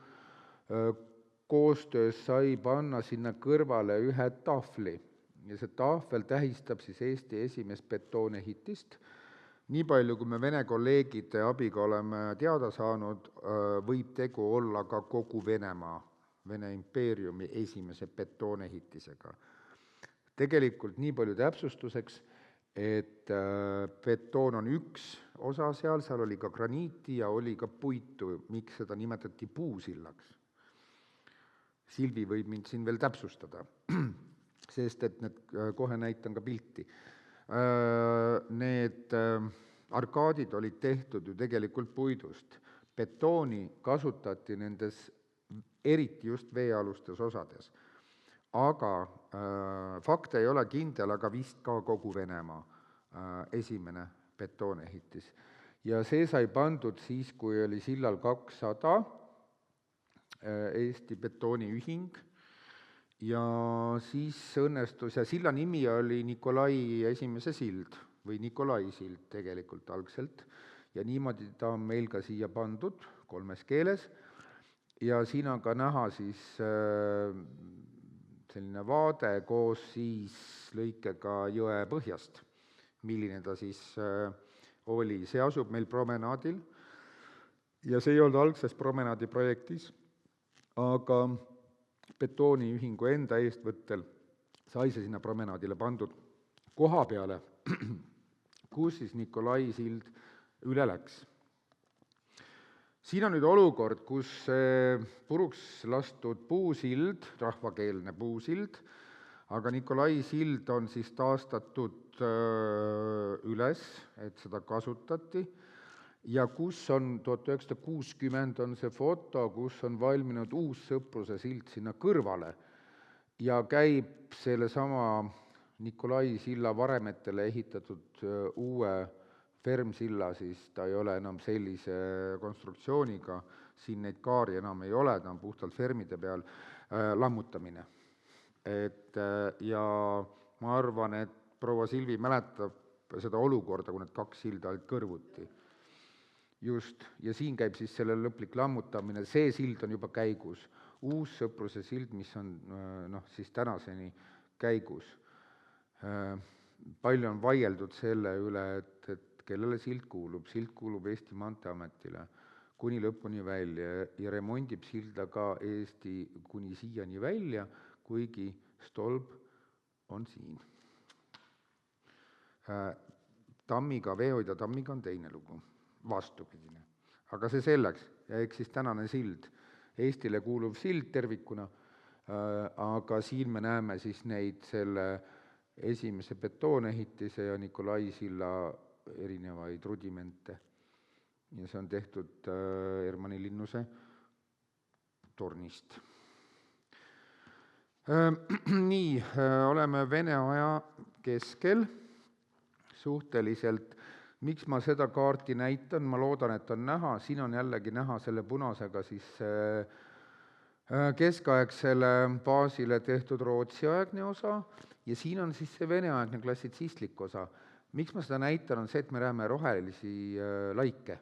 koostöös sai panna sinna kõrvale ühe tahvli. Ja see tahvel tähistab siis Eesti esimest betoonehitist. Nii palju, kui me Vene kolleegide abiga oleme teada saanud, võib tegu olla ka kogu Venemaa, Vene impeeriumi esimese betoonehitisega. Tegelikult nii palju täpsustuseks, et betoon on üks osa seal oli ka graniiti ja oli ka puitu, miks seda nimetati puusillaks. Silvi võib mind siin veel täpsustada, sest et kohe näitan ka pilti. Need arkaadid olid tehtud ju tegelikult puidust. Betooni kasutati nendes eriti just veealustes osades. Aga fakt ei ole kindel, aga vist ka kogu Venemaa esimene betoonehitis. Ja see sai pandud siis, kui oli sillal 200 Eesti Betooniühing ja siis õnnestus, ja silla nimi oli Nikolai esimese sild või Nikolai sild tegelikult algselt ja niimoodi ta on meil ka siia pandud 3 keeles. Ja siin on ka näha siis selline vaade koos siis lõikega jõe põhjast, milline ta siis oli. See asub meil promenaadil ja see ei olnud algses promenaadi projektis, aga Betooniühingu enda eestvõttel sai see sinna promenaadile pandud koha peale, kus siis Nikolai sild üle läks. Siin on nüüd olukord, kus puruks lastud puusild, rahvakeelne puusild, aga Nikolai sild on siis taastatud üles, et seda kasutati, ja kus on 1960 on see foto, kus on valminud uus Sõpruse sild sinna kõrvale ja käib selle sama Nikolai silla varemetele ehitatud uue fermsilla, siis ta ei ole enam sellise konstruktsiooniga, siin neid kaari enam ei ole, ta on puhtalt fermide peal lammutamine. Ja ma arvan, et proua Silvi mäletab seda olukorda, kui need kaks silda olid kõrvuti. Just, ja siin käib siis selle lõplik lammutamine, see sild on juba käigus. Uus Sõpruse sild, mis on siis tänaseni käigus. Palju on vaieldud selle üle, et kellele sild kuulub. Sild kuulub Eesti Maanteeametile kuni lõpuni välja ja remondib silda ka Eesti kuni siiani välja, kuigi stolp on siin. Tammiga, veehoidja tammiga on teine lugu, vastupidine. Aga see selleks, ja eks siis tänane sild, Eestile kuuluv sild tervikuna, aga siin me näeme siis neid selle esimese betoonehitise ja Nikolai silla erinevaid rudimente. Ja see on tehtud Hermanni Linnuse tornist. Nii, oleme Vene aja keskel suhteliselt. Miks ma seda kaarti näitan? Ma loodan, et on näha. Siin on jällegi näha selle punasega siis keskaegsele baasile tehtud Rootsi-aegne osa ja siin on siis see Vene-aegne klassitsistlik osa. Miks ma seda näitan, on see, et me näeme rohelisi laike.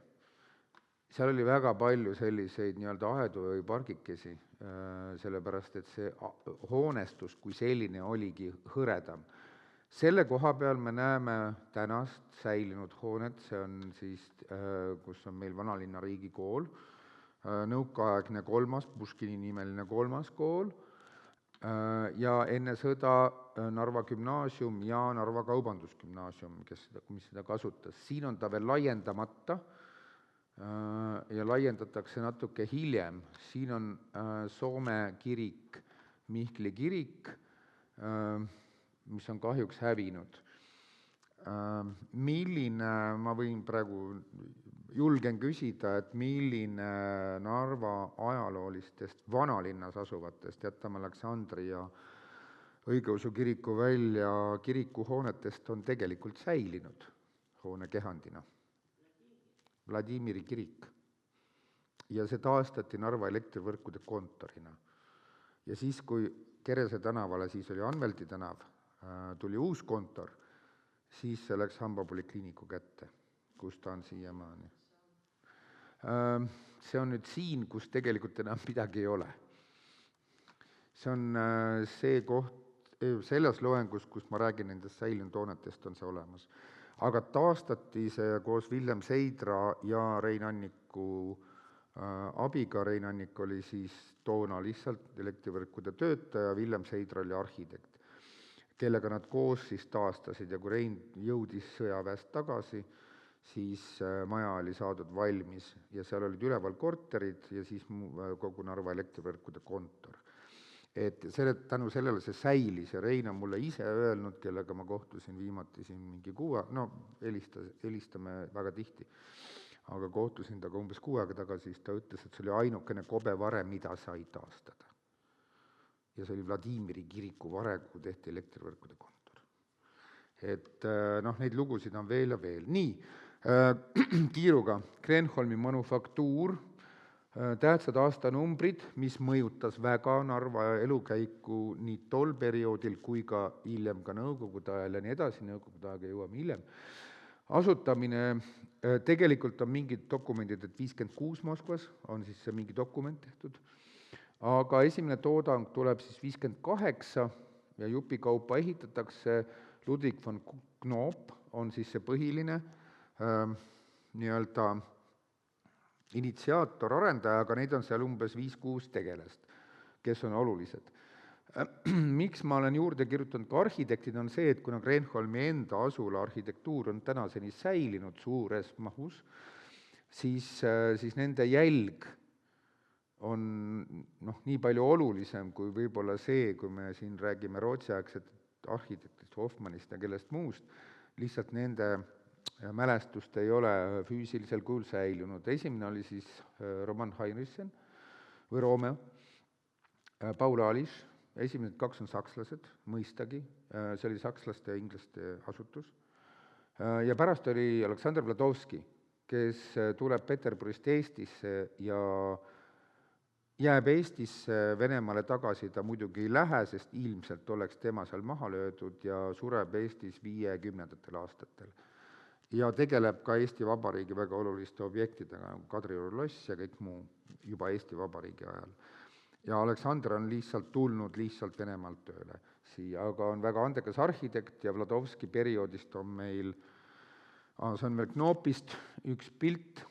Seal oli väga palju selliseid nii-öelda aedu või pargikesi, sellepärast et see hoonestus kui selline oligi hõredam. Selle koha peal me näeme tänast säilinud hoonet, see on siis, kus on meil Vanalinna riigikool, nõukaaegne kolmas, Puškini nimeline kolmas kool ja enne sõda Narva gümnaasium ja Narva kaubandusgümnaasium, mis seda kasutas. Siin on ta veel laiendamata ja laiendatakse natuke hiljem. Siin on Soome kirik, Mihkli kirik, mis on kahjuks hävinud. Milline, ma võin praegu, julgen küsida, et milline Narva ajaloolistest vanalinnas asuvatest, jätame Aleksandri ja õigeusu kiriku välja, kirikuhoonetest on tegelikult säilinud hoone kehandina. Vladimiri kirik. Ja see taastati Narva elektrivõrkude kontorina. Ja siis, kui Kerese tänavale, siis oli Anvelti tänav, tuli uus kontor, siis see läks Hambapolikliiniku kätte, kus ta on siiamaani. See on nüüd siin, kus tegelikult enam midagi ei ole. See on see koht, selles loengus, kus ma räägin nendest säilinud hoonetest, on see olemas. Aga taastati see koos Villem Seidra ja Rein Anniku abiga. Rein Annik oli siis toona lihtsalt elektrivõrkude töötaja, Villem Seidra oli arhitekt, kellega nad koos siis taastasid ja kui Rein jõudis sõjaväest tagasi, siis maja oli saadud valmis ja seal olid üleval korterid ja siis kogu Narva elektrivõrkude kontor. Et tänu sellele see säilis ja Rein on mulle ise öelnud, kellega ma kohtusin viimati siin mingi helistame väga tihti, aga kohtusin temaga umbes 6 aega tagasi, siis ta ütles, et see oli ainukene kobe vare, mida sai taastada. Ja see oli Vladimiri kiriku vare, kuhu tehti elektrivõrkude kontor. Et neid lugusid on veel ja veel. Nii, kiiruga Kreenholmi manufaktuur, tähtsad aastanumbrid, mis mõjutas väga Narva elukäiku nii tol perioodil kui ka hiljem ka nõukogude ajal ja nii edasi, nõukogude aega jõuame hiljem. Asutamine, tegelikult on mingid dokumendid, et 56 Moskvas on siis see mingi dokument tehtud, aga esimene toodang tuleb siis 58 ja jupikaupa ehitatakse. Ludwig von Knoop on siis see põhiline nii-öelda initsiaator, arendaja, aga neid on seal umbes 5-6 tegelast, kes on olulised. Miks ma olen juurde kirjutanud ka arhitektid, on see, et kuna Kreenholmi enda asula arhitektuur on tänaseni säilinud suures mahus, siis nende jälg on nii palju olulisem kui võib-olla see, kui me siin räägime rootsiaegset arhitektist, Hoffmannist ja kellest muust, lihtsalt nende mälestust ei ole füüsilisel kujul säilunud. Esimene oli siis Roman Heinrichsen või Romeo, Paul Ališ, esimesed 2 on sakslased, mõistagi, see oli sakslaste ja inglaste asutus. Ja pärast oli Aleksandr Vladovski, kes tuleb Peterburist Eestisse ja jääb Eestisse, Venemaale tagasi ta muidugi ei lähe, sest ilmselt oleks tema seal maha löödud ja sureb Eestis 50. aastatel. Ja tegeleb ka Eesti Vabariigi väga oluliste objektidega, nagu Kadrioru loss ja kõik muu juba Eesti Vabariigi ajal. Ja Aleksander on lihtsalt tulnud lihtsalt Venemaalt tööle siia, aga on väga andekas arhitekt ja Vladovski perioodist on meil, see on veel Knoopist üks pilt,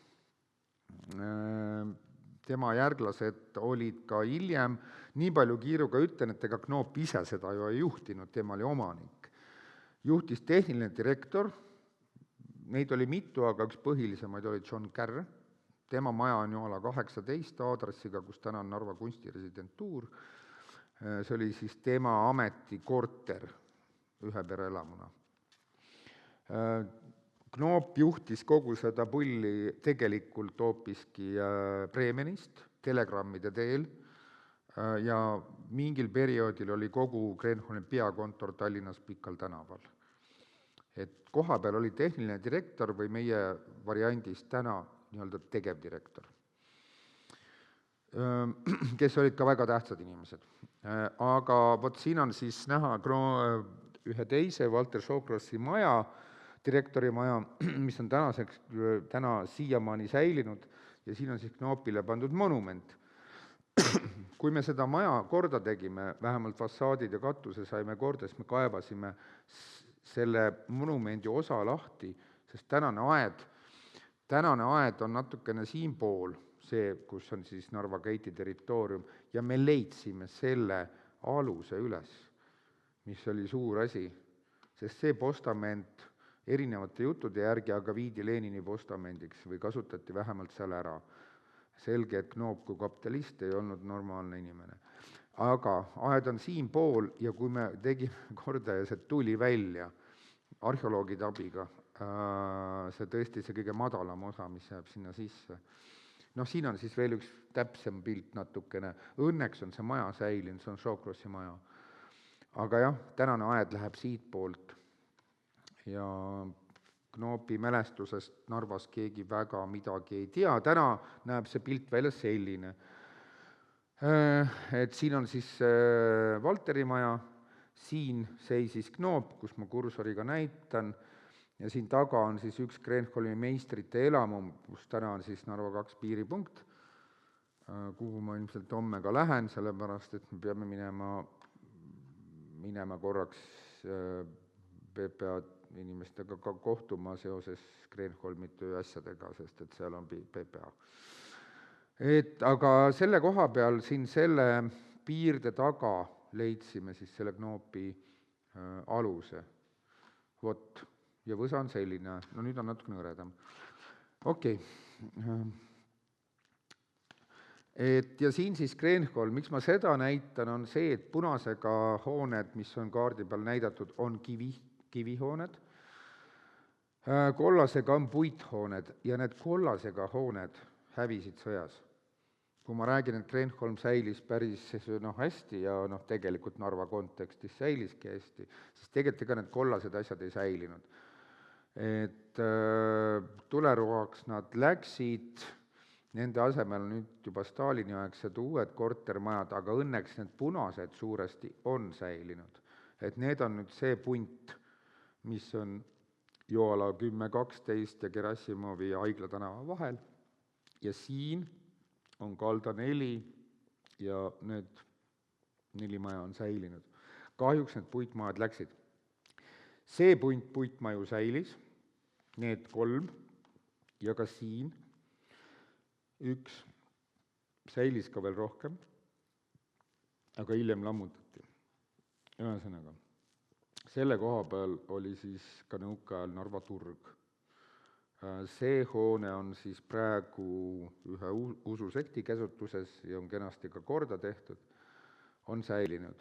tema järglased olid ka hiljem, nii palju kiiruga ütlen, et ega Knoop ise seda ju ei juhtinud, tema oli omanik. Juhtis tehniline direktor, neid oli mitu, aga üks põhilisemaid oli John Carr, tema maja on Joala 18 aadressiga, kus täna on Narva kunstiresidentuur, see oli siis tema ametikorter ühe pereelamuna. Knoop juhtis kogu seda pulli tegelikult hoopiski Bremenist, telegrammide teel, ja mingil perioodil oli kogu Kreenholmi peakontor Tallinnas Pikal tänaval. Et koha peal oli tehniline direktor või meie variandis täna nii-öelda tegevdirektor, kes olid ka väga tähtsad inimesed. Aga vot siin on siis näha ühe teise Walter Shawcrossi maja, direktori maja, mis on täna siiamaani säilinud ja siin on siis Knoopile pandud monument. Kui me seda maja korda tegime, vähemalt fassaadid ja katuse saime korda, siis me kaevasime selle monumendi osa lahti, sest tänane aed on natukene siinpool, see, kus on siis Narva Gate'i territoorium, ja me leidsime selle aluse üles, mis oli suur asi, sest see postament erinevate juttude järgi aga viidi Lenini postamendiks või kasutati vähemalt seal ära. Selge, et Knoop kui kapitalist ei olnud normaalne inimene. Aga aed on siinpool ja kui me tegime korda ja see tuli välja arheoloogide abiga, see tõesti see kõige madalam osa, mis jääb sinna sisse. Siin on siis veel üks täpsem pilt natukene. Õnneks on see maja säilinud, see on Shawcrossi maja. Aga jah, tänane aed läheb siitpoolt ja Knoopi mälestusest Narvas keegi väga midagi ei tea. Täna näeb see pilt välja selline. Et siin on siis Valteri maja, siin seisis Knoop, kus ma kursoriga näitan, ja siin taga on siis üks Kreenholmi meistrite elamu, kus täna on siis Narva 2 piiripunkt, kuhu ma ilmselt homme ka lähen, sellepärast et me peame minema korraks PPA inimestega ka kohtuma seoses Kreenholmi tööasjadega, sest et seal on PPA. Aga selle koha peal siin selle piirde taga leidsime siis selle Knoopi aluse. Vot, ja võsa on selline, nüüd on natuke nõredam. Okei. Ja siin siis Kreenholm, miks ma seda näitan, on see, et punasega hooned, mis on kaardi peal näidatud, on kivihooned, kollasega on puithooned ja need kollasega hooned hävisid sõjas. Kui ma räägin, et Kreenholm säilis päris hästi ja tegelikult Narva kontekstis säiliski hästi, siis tegelikult ega need kollased asjad ei säilinud. Et tuleroaks nad läksid, nende asemel nüüd juba Stalini-aegsed uued kortermajad, aga õnneks need punased suuresti on säilinud. Et need on nüüd see punt, mis on Joala 10-12 ja Gerassimovi ja Haigla tänava vahel. Ja siin on kalda 4 ja need 4 maja on säilinud. Kahjuks need puitmajad läksid. See puitmaju säilis, need 3 ja ka siin üks säilis ka veel rohkem, aga hiljem lammutati. Ühesõnaga, selle koha peal oli siis ka nõukaajal Narva turg. See hoone on siis praegu ühe ususekti käsutuses ja on kenasti ka korda tehtud, on säilinud.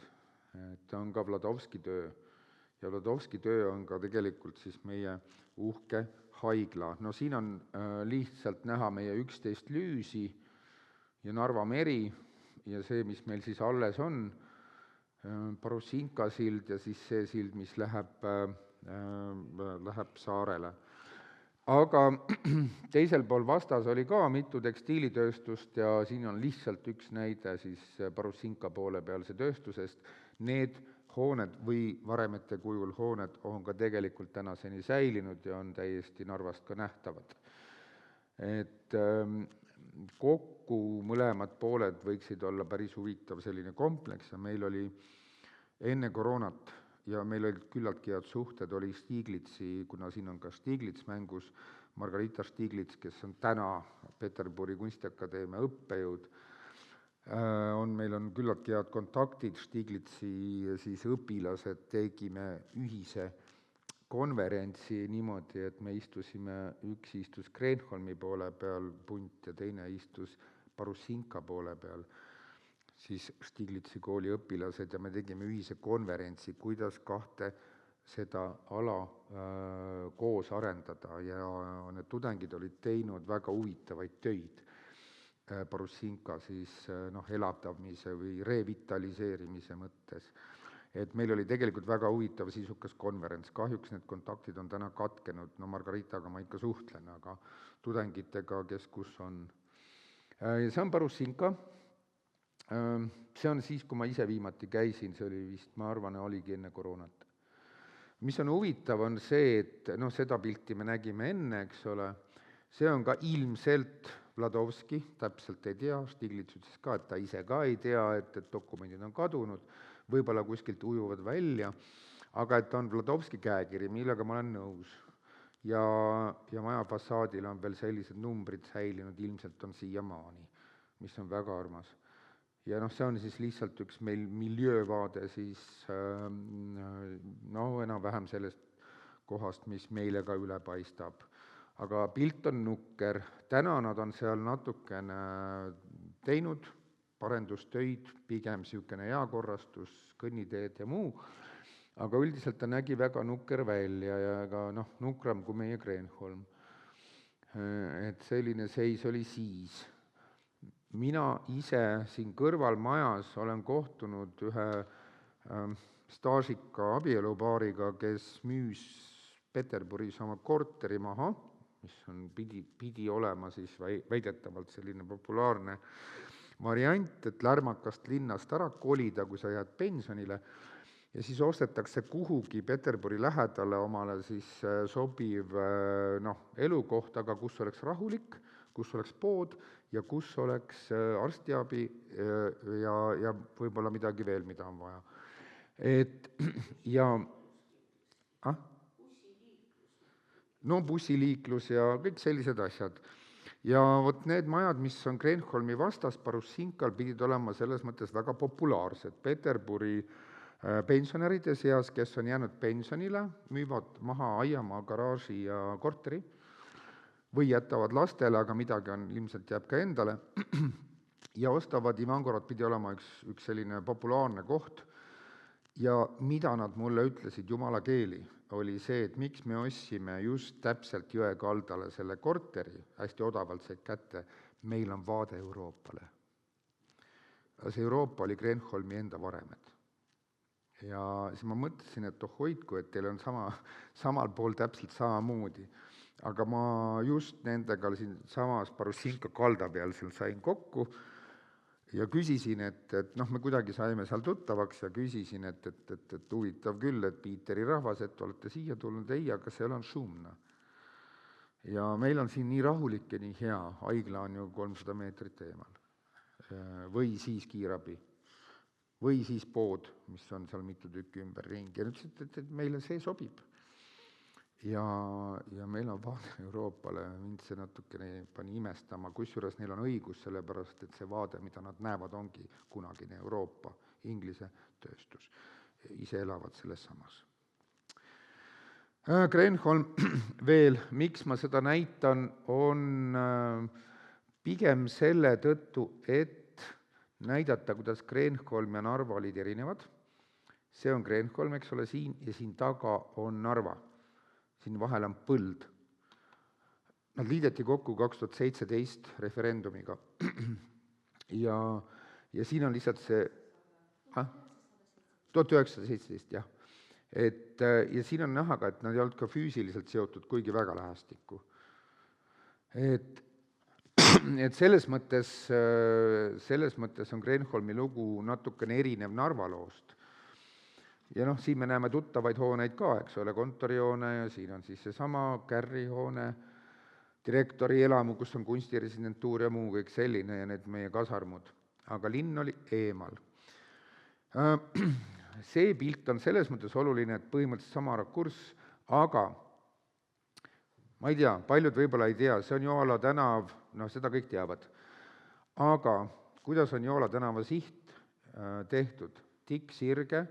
Ta on ka Vladovski töö ja Vladovski töö on ka tegelikult siis meie uhke haigla. Siin on lihtsalt näha meie 11 lüüsi ja Narva meri ja see, mis meil siis alles on, Parusinka sild ja siis see sild, mis läheb saarele. Aga teisel pool vastas oli ka mitu tekstiilitööstust ja siin on lihtsalt üks näide siis Barussinka poole pealse tööstusest. Need hooned või varemete kujul hooned on ka tegelikult tänaseni säilinud ja on täiesti Narvast ka nähtavad. Et kokku mõlemad pooled võiksid olla päris huvitav selline kompleks ja meil oli enne koroonat ja meil olid küllaltki head suhted, oli Stiglitsi, kuna siin on ka Stiglitz mängus, Margarita Stiglitz, kes on täna Peterburi kunstiakadeemia õppejõud, meil on küllaltki head kontaktid, Stiglitsi siis õpilased tegime ühise konverentsi niimoodi, et me istusime, üks istus Kreenholmi poole peal punt ja teine istus Barussinka poole peal, siis Stiglitsi kooli õpilased ja me tegime ühise konverentsi, kuidas kahte seda ala koos arendada ja need tudengid olid teinud väga huvitavaid töid Barussinka siis elavdamise või revitaliseerimise mõttes. Et meil oli tegelikult väga huvitav sisukas konverents, kahjuks need kontaktid on täna katkenud, Margaritaga ma ikka suhtlen, aga tudengitega, kes kus on. See on Barussinka, see on siis, kui ma ise viimati käisin, see oli vist, ma arvan, oligi enne koroonat. Mis on huvitav, on see, et seda pilti me nägime enne, eks ole, see on ka ilmselt Vladovski, täpselt ei tea, Stiglitz ütles ka, et ta ise ka ei tea, et dokumendid on kadunud, võib-olla kuskilt ujuvad välja, aga et on Vladovski käekiri, millega ma olen nõus. Ja maja fassaadil on veel sellised numbrid säilinud, ilmselt on siiamaani, mis on väga armas. Ja see on siis lihtsalt üks meil miljöövaade siis enam-vähem sellest kohast, mis meile ka üle paistab. Aga pilt on nukker, täna nad on seal natukene teinud parendustöid, pigem niisugune heakorrastus, kõnniteed ja muu, aga üldiselt ta nägi väga nukker välja ja ka nukram kui meie Kreenholm. Et selline seis oli siis. Mina ise siin kõrvalmajas olen kohtunud ühe staažika abielupaariga, kes müüs Peterburis oma korteri maha, mis on pidi olema siis väidetavalt selline populaarne variant, et lärmakast linnast ära kolida, kui sa jääd pensionile, ja siis ostetakse kuhugi Peterburi lähedale omale siis sobiv elukoht, aga kus oleks rahulik, kus oleks pood ja kus oleks arstiabi ja võib-olla midagi veel, mida on vaja. Bussiliiklus ja kõik sellised asjad. Ja vot need majad, mis on Kreenholmi vastas Barussinkal, pidid olema selles mõttes väga populaarsed. Peterburi pensionäride seas, kes on jäänud pensionile, müüvad maha aiamaa, garaaži ja korteri või jätavad lastele, aga midagi on, ilmselt jääb ka endale, ja ostavad, Ivangorod pidi olema üks selline populaarne koht, ja mida nad mulle ütlesid, jumala keeli, oli see, et miks me ostsime just täpselt jõe kaldale selle korteri, hästi odavalt said kätte, meil on vaade Euroopale. See Euroopa oli Kreenholmi enda varemed. Ja siis ma mõtlesin, et hoidku, et teil on samal pool täpselt samamoodi. Aga ma just nendega siin samas Barussinka kalda peal seal sain kokku ja küsisin, et me kuidagi saime seal tuttavaks ja küsisin, et huvitav küll, et Piiteri rahvas, et olete siia tulnud, ei, aga seal on šumna. Ja meil on siin nii rahulik ja nii hea, haigla on ju 300 meetrit eemal. Või siis kiirabi. Või siis pood, mis on seal mitu tükki ümberringi. Ja ütlesid, et meile see sobib. Ja meil on vaade Euroopale, mind see natukene pani imestama, kusjuures neil on õigus, sellepärast, et see vaade, mida nad näevad, ongi kunagine Euroopa, Inglise tööstus. Ise elavad selles samas. Kreenholm veel, miks ma seda näitan, on pigem selle tõttu, et näidata, kuidas Kreenholm ja Narva olid erinevad. See on Kreenholm, eks ole, siin ja siin taga on Narva. Siin vahel on põld. Nad liideti kokku 2017 referendumiga. Ja siin on lihtsalt see 1917, jah. Ja siin on näha ka, et nad ei olnud ka füüsiliselt seotud kuigi väga lähestikku. et et selles mõttes on Kreenholmi lugu natukene erinev Narva loost. Ja siin me näeme tuttavaid hooneid ka, eks ole, kontorihoone ja siin on siis seesama Kärri hoone, direktori elamu, kus on kunstiresidentuur ja muu kõik selline ja need meie kasarmud. Aga linn oli eemal. See pilt on selles mõttes oluline, et põhimõtteliselt sama rakurss, aga ma ei tea, paljud võib-olla ei tea, see on Joala tänav, seda kõik teavad. Aga kuidas on Joala tänava siht tehtud? Tikksirge,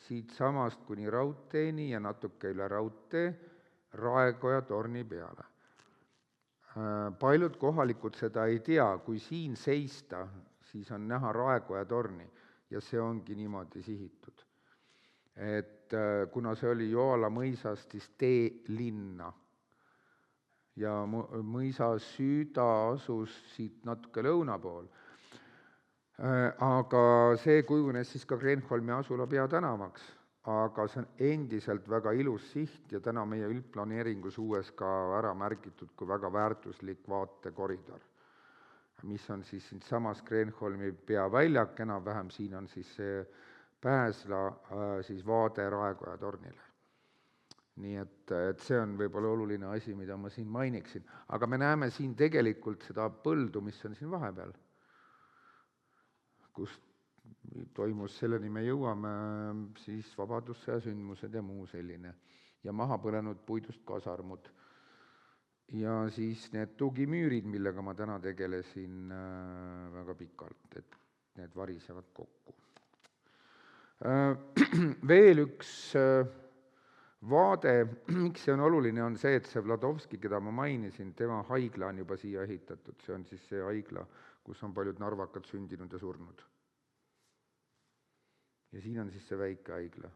siit samast kuni raudteeni ja natuke üle raudtee, Raekoja torni peale. Paljud kohalikud seda ei tea, kui siin seista, siis on näha Raekoja torni ja see ongi niimoodi sihitud. Et kuna see oli Joala mõisast, siis tee linna ja mõisa süüda asus siit natuke lõuna pool. Aga see kujunes siis ka Kreenholmi asula peatänavaks, aga see on endiselt väga ilus siht ja täna meie üldplaneeringus uues ka ära märgitud kui väga väärtuslik vaatekoridor, mis on siis samas Kreenholmi peaväljak, enam-vähem siin on siis see Pääsla siis vaade Raekoja tornile. Nii et see on võib-olla oluline asi, mida ma siin mainiksin. Aga me näeme siin tegelikult seda põldu, mis on siin vahepeal, kus toimus, selleni me jõuame siis vabadussõja sündmused ja muu selline. Ja maha põlenud puidust kasarmud. Ja siis need tugimüürid, millega ma täna tegelesin väga pikalt, et need varisevad kokku. Veel üks vaade, miks see on oluline, on see, et see Vladovski, keda ma mainisin, tema haigla on juba siia ehitatud. See on siis see haigla, kus on paljud narvakad sündinud ja surnud. Ja siin on siis see väike haigla.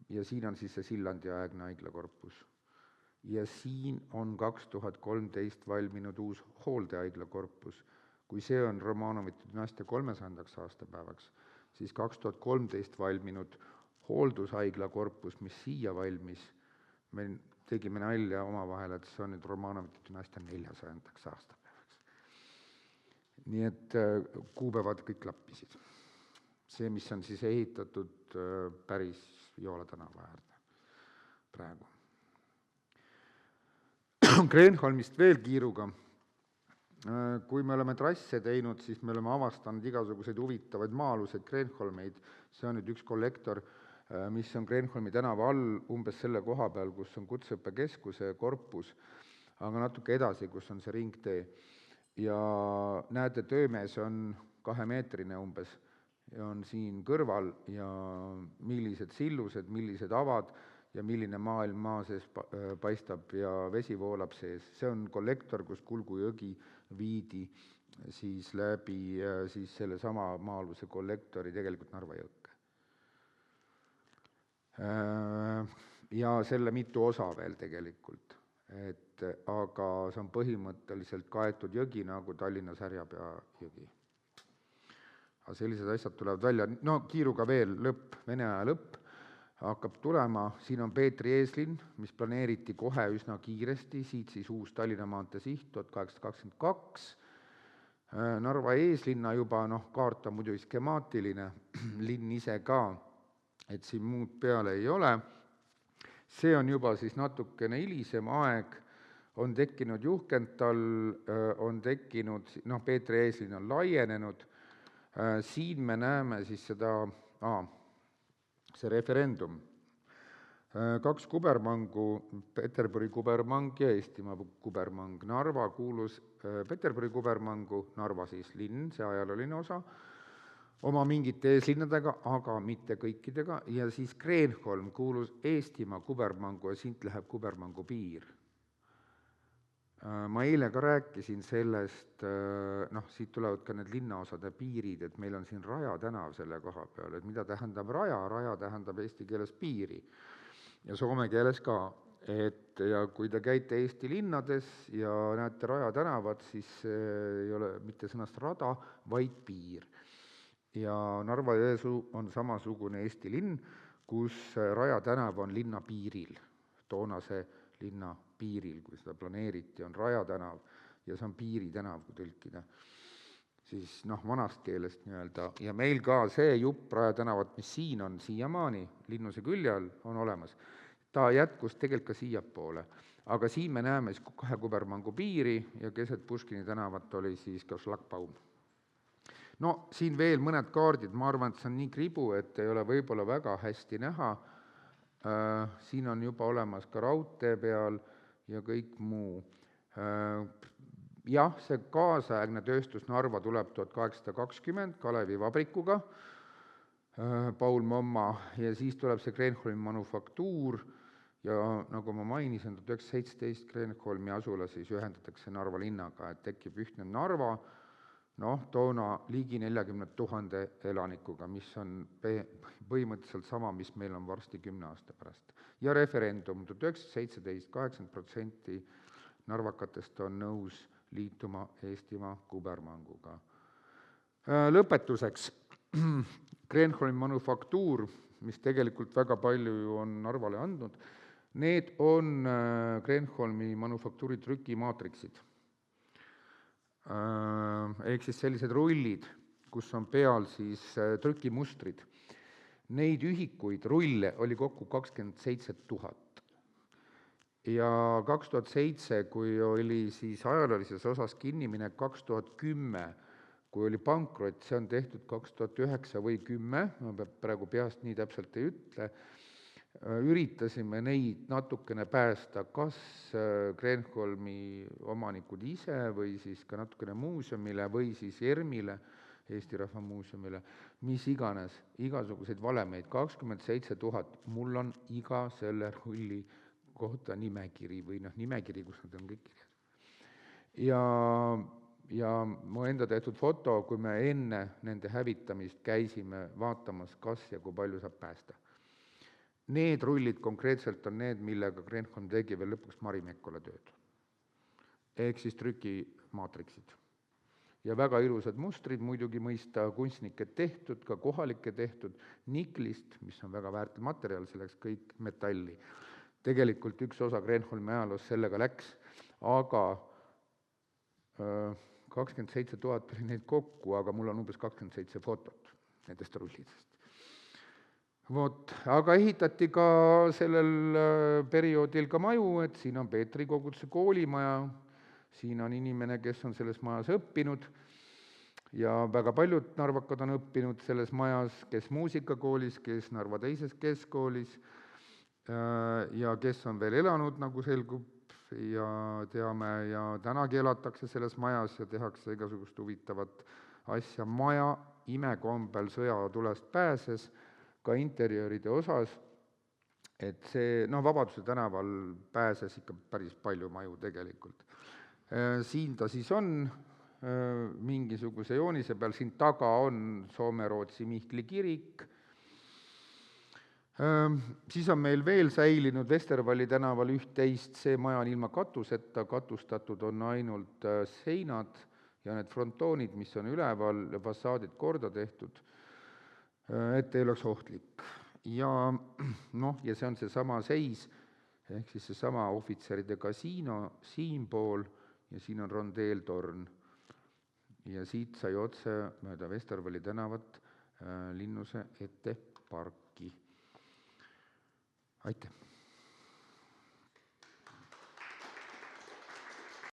Ja siin on siis see Sillandi aegne haiglakorpus. Ja siin on 2013 valminud uus hooldehaiglakorpus. Kui see on Romanovite dünastia 300. aastapäevaks, siis 2013 valminud hooldushaiglakorpus, mis siia valmis, me tegime nalja omavahel, et see on nüüd Romanovite dünastia 400. aastapäevaks. Nii et kuupäevad kõik klappisid. See, mis on siis ehitatud päris Joala tänava äärde praegu. Kreenholmist veel kiiruga. Kui me oleme trasse teinud, siis me oleme avastanud igasuguseid huvitavaid maa-aluseid Kreenholmeid. See on nüüd üks kollektor, mis on Kreenholmi tänava all umbes selle koha peal, kus on Kutseõppekeskuse korpus, aga natuke edasi, kus on see ringtee. Ja näete, töömees on 2-meetrine umbes ja on siin kõrval ja millised sillused, millised avad ja milline maailm maa sees paistab ja vesi voolab sees. See on kollektor, kus Kulgu jõgi viidi siis läbi siis selle sama maa-aluse kollektori tegelikult Narva jõkke. Ja selle mitu osa veel tegelikult. Aga see on põhimõtteliselt kaetud jõgi nagu Tallinna Särjapea jõgi. Aga sellised asjad tulevad välja. Kiiruga veel lõpp, Vene aja lõpp hakkab tulema. Siin on Peetri eeslinn, mis planeeriti kohe üsna kiiresti, siit siis uus Tallinna maantee siht 1822. Narva eeslinna juba, kaart on muidu skemaatiline, linn ise ka, et siin muud peale ei ole. See on juba siis natukene hilisem aeg, on tekkinud Juhkental, on tekkinud, Peetri eeslinn on laienenud. Siin me näeme siis seda, see referendum. 2 kubermangu, Peterburi kubermang ja Eestimaa kubermang. Narva kuulus Peterburi kubermangu, Narva siis linn, see ajalooline osa, oma mingite eeslinnadega, aga mitte kõikidega, ja siis Kreenholm kuulus Eestimaa kubermangu ja siit läheb kubermangu piir. Ma eile ka rääkisin sellest, siit tulevad ka need linnaosade piirid, et meil on siin Raja tänav selle koha peal, et mida tähendab Raja? Raja tähendab eesti keeles piiri ja soome keeles ka. Ja kui te käite Eesti linnades ja näete Raja tänavat, siis ei ole mitte sõnast rada, vaid piir. Ja Narva-Jõesuu on samasugune Eesti linn, kus Raja tänav on linna piiril. toonase linna piiril, kui seda planeeriti, on Raja tänav ja see on piiritänav, kui tõlkida, siis vanast keelest nii-öelda, ja meil ka see jupp Raja tänavat, mis siin on siiamaani Linnuse külje all, on olemas. Ta jätkus tegelikult ka siiapoole, aga siin me näeme siis 2 kubermangu piiri ja keset Puškini tänavat oli siis ka šlagbaum. No siin veel mõned kaardid, ma arvan, et see on nii kribu, et ei ole võib-olla väga hästi näha. Siin on juba olemas ka raudtee peal ja kõik muu. Jah, see kaasaegne tööstus Narva tuleb 1820 Kalevi vabrikuga, Paul Momma, ja siis tuleb see Kreenholmi manufaktuur ja nagu ma mainisin, 1917 Kreenholmi asula siis ühendatakse Narva linnaga, et tekib ühtne Narva, toona ligi 40 000 elanikuga, mis on põhimõtteliselt sama, mis meil on varsti 10 aasta pärast. Ja referendum 1917, 80% narvakatest on nõus liituma Eestimaa kubermanguga. Lõpetuseks, Kreenholmi manufaktuur, mis tegelikult väga palju ju on Narvale andnud, need on Kreenholmi manufaktuuri trükimaatriksid. Ehk siis sellised rullid, kus on peal siis trükimustrid. Neid ühikuid, rulle oli kokku 27 000. Ja 2007, kui oli siis ajaloolises osas kinniminek, 2010, kui oli pankrot, see on tehtud 2009 või 10, ma praegu peast nii täpselt ei ütle, üritasime neid natukene päästa, kas Kreenholmi omanikud ise või siis ka natukene muuseumile või siis ERM-ile, Eesti Rahva Muuseumile, mis iganes, igasuguseid valemeid, 27 000, mul on iga selle rulli kohta nimekiri või nimekiri, kus nad on kõik kirjas. Ja mu enda tehtud foto, kui me enne nende hävitamist käisime vaatamas, kas ja kui palju saab päästa. Need rullid konkreetselt on need, millega Kreenholm tegi veel lõpuks Mari Mekkola tööd. Ehk siis trükimaatriksid. Ja väga ilusad mustrid, muidugi mõista kunstnike tehtud, ka kohalike tehtud, niklist, mis on väga väärt materjal, selleks kõik metalli. Tegelikult üks osa Kreenholmi ajaloos sellega läks, aga 27 000 oli neid kokku, aga mul on umbes 27 fotot nendest rullidest. Aga ehitati ka sellel perioodil ka maju, et siin on Peetri koguduse koolimaja, siin on inimene, kes on selles majas õppinud ja väga paljud narvakad on õppinud selles majas, kes muusikakoolis, kes Narva teises keskkoolis ja kes on veel elanud, nagu selgub ja teame, ja tänagi elatakse selles majas ja tehakse igasugust huvitavat asja. Maja imekombel sõjatulest pääses, ka interjööride osas, et see, Vabaduse tänaval pääses ikka päris palju maju tegelikult. Siin ta siis on mingisuguse joonise peal, siin taga on Soome-Rootsi Mihkli kirik, siis on meil veel säilinud Vestervalli tänaval 11, see maja on ilma katuseta, katustatud on ainult seinad ja need frontoonid, mis on üleval, fassaadid korda tehtud, et ei oleks ohtlik. Ja see on seesama seis, ehk siis seesama ohvitseride kasiino siinpool ja siin on rondeeltorn. Ja siit sai otse mööda Vestervalli tänavat Linnuse ette parki. Aitäh!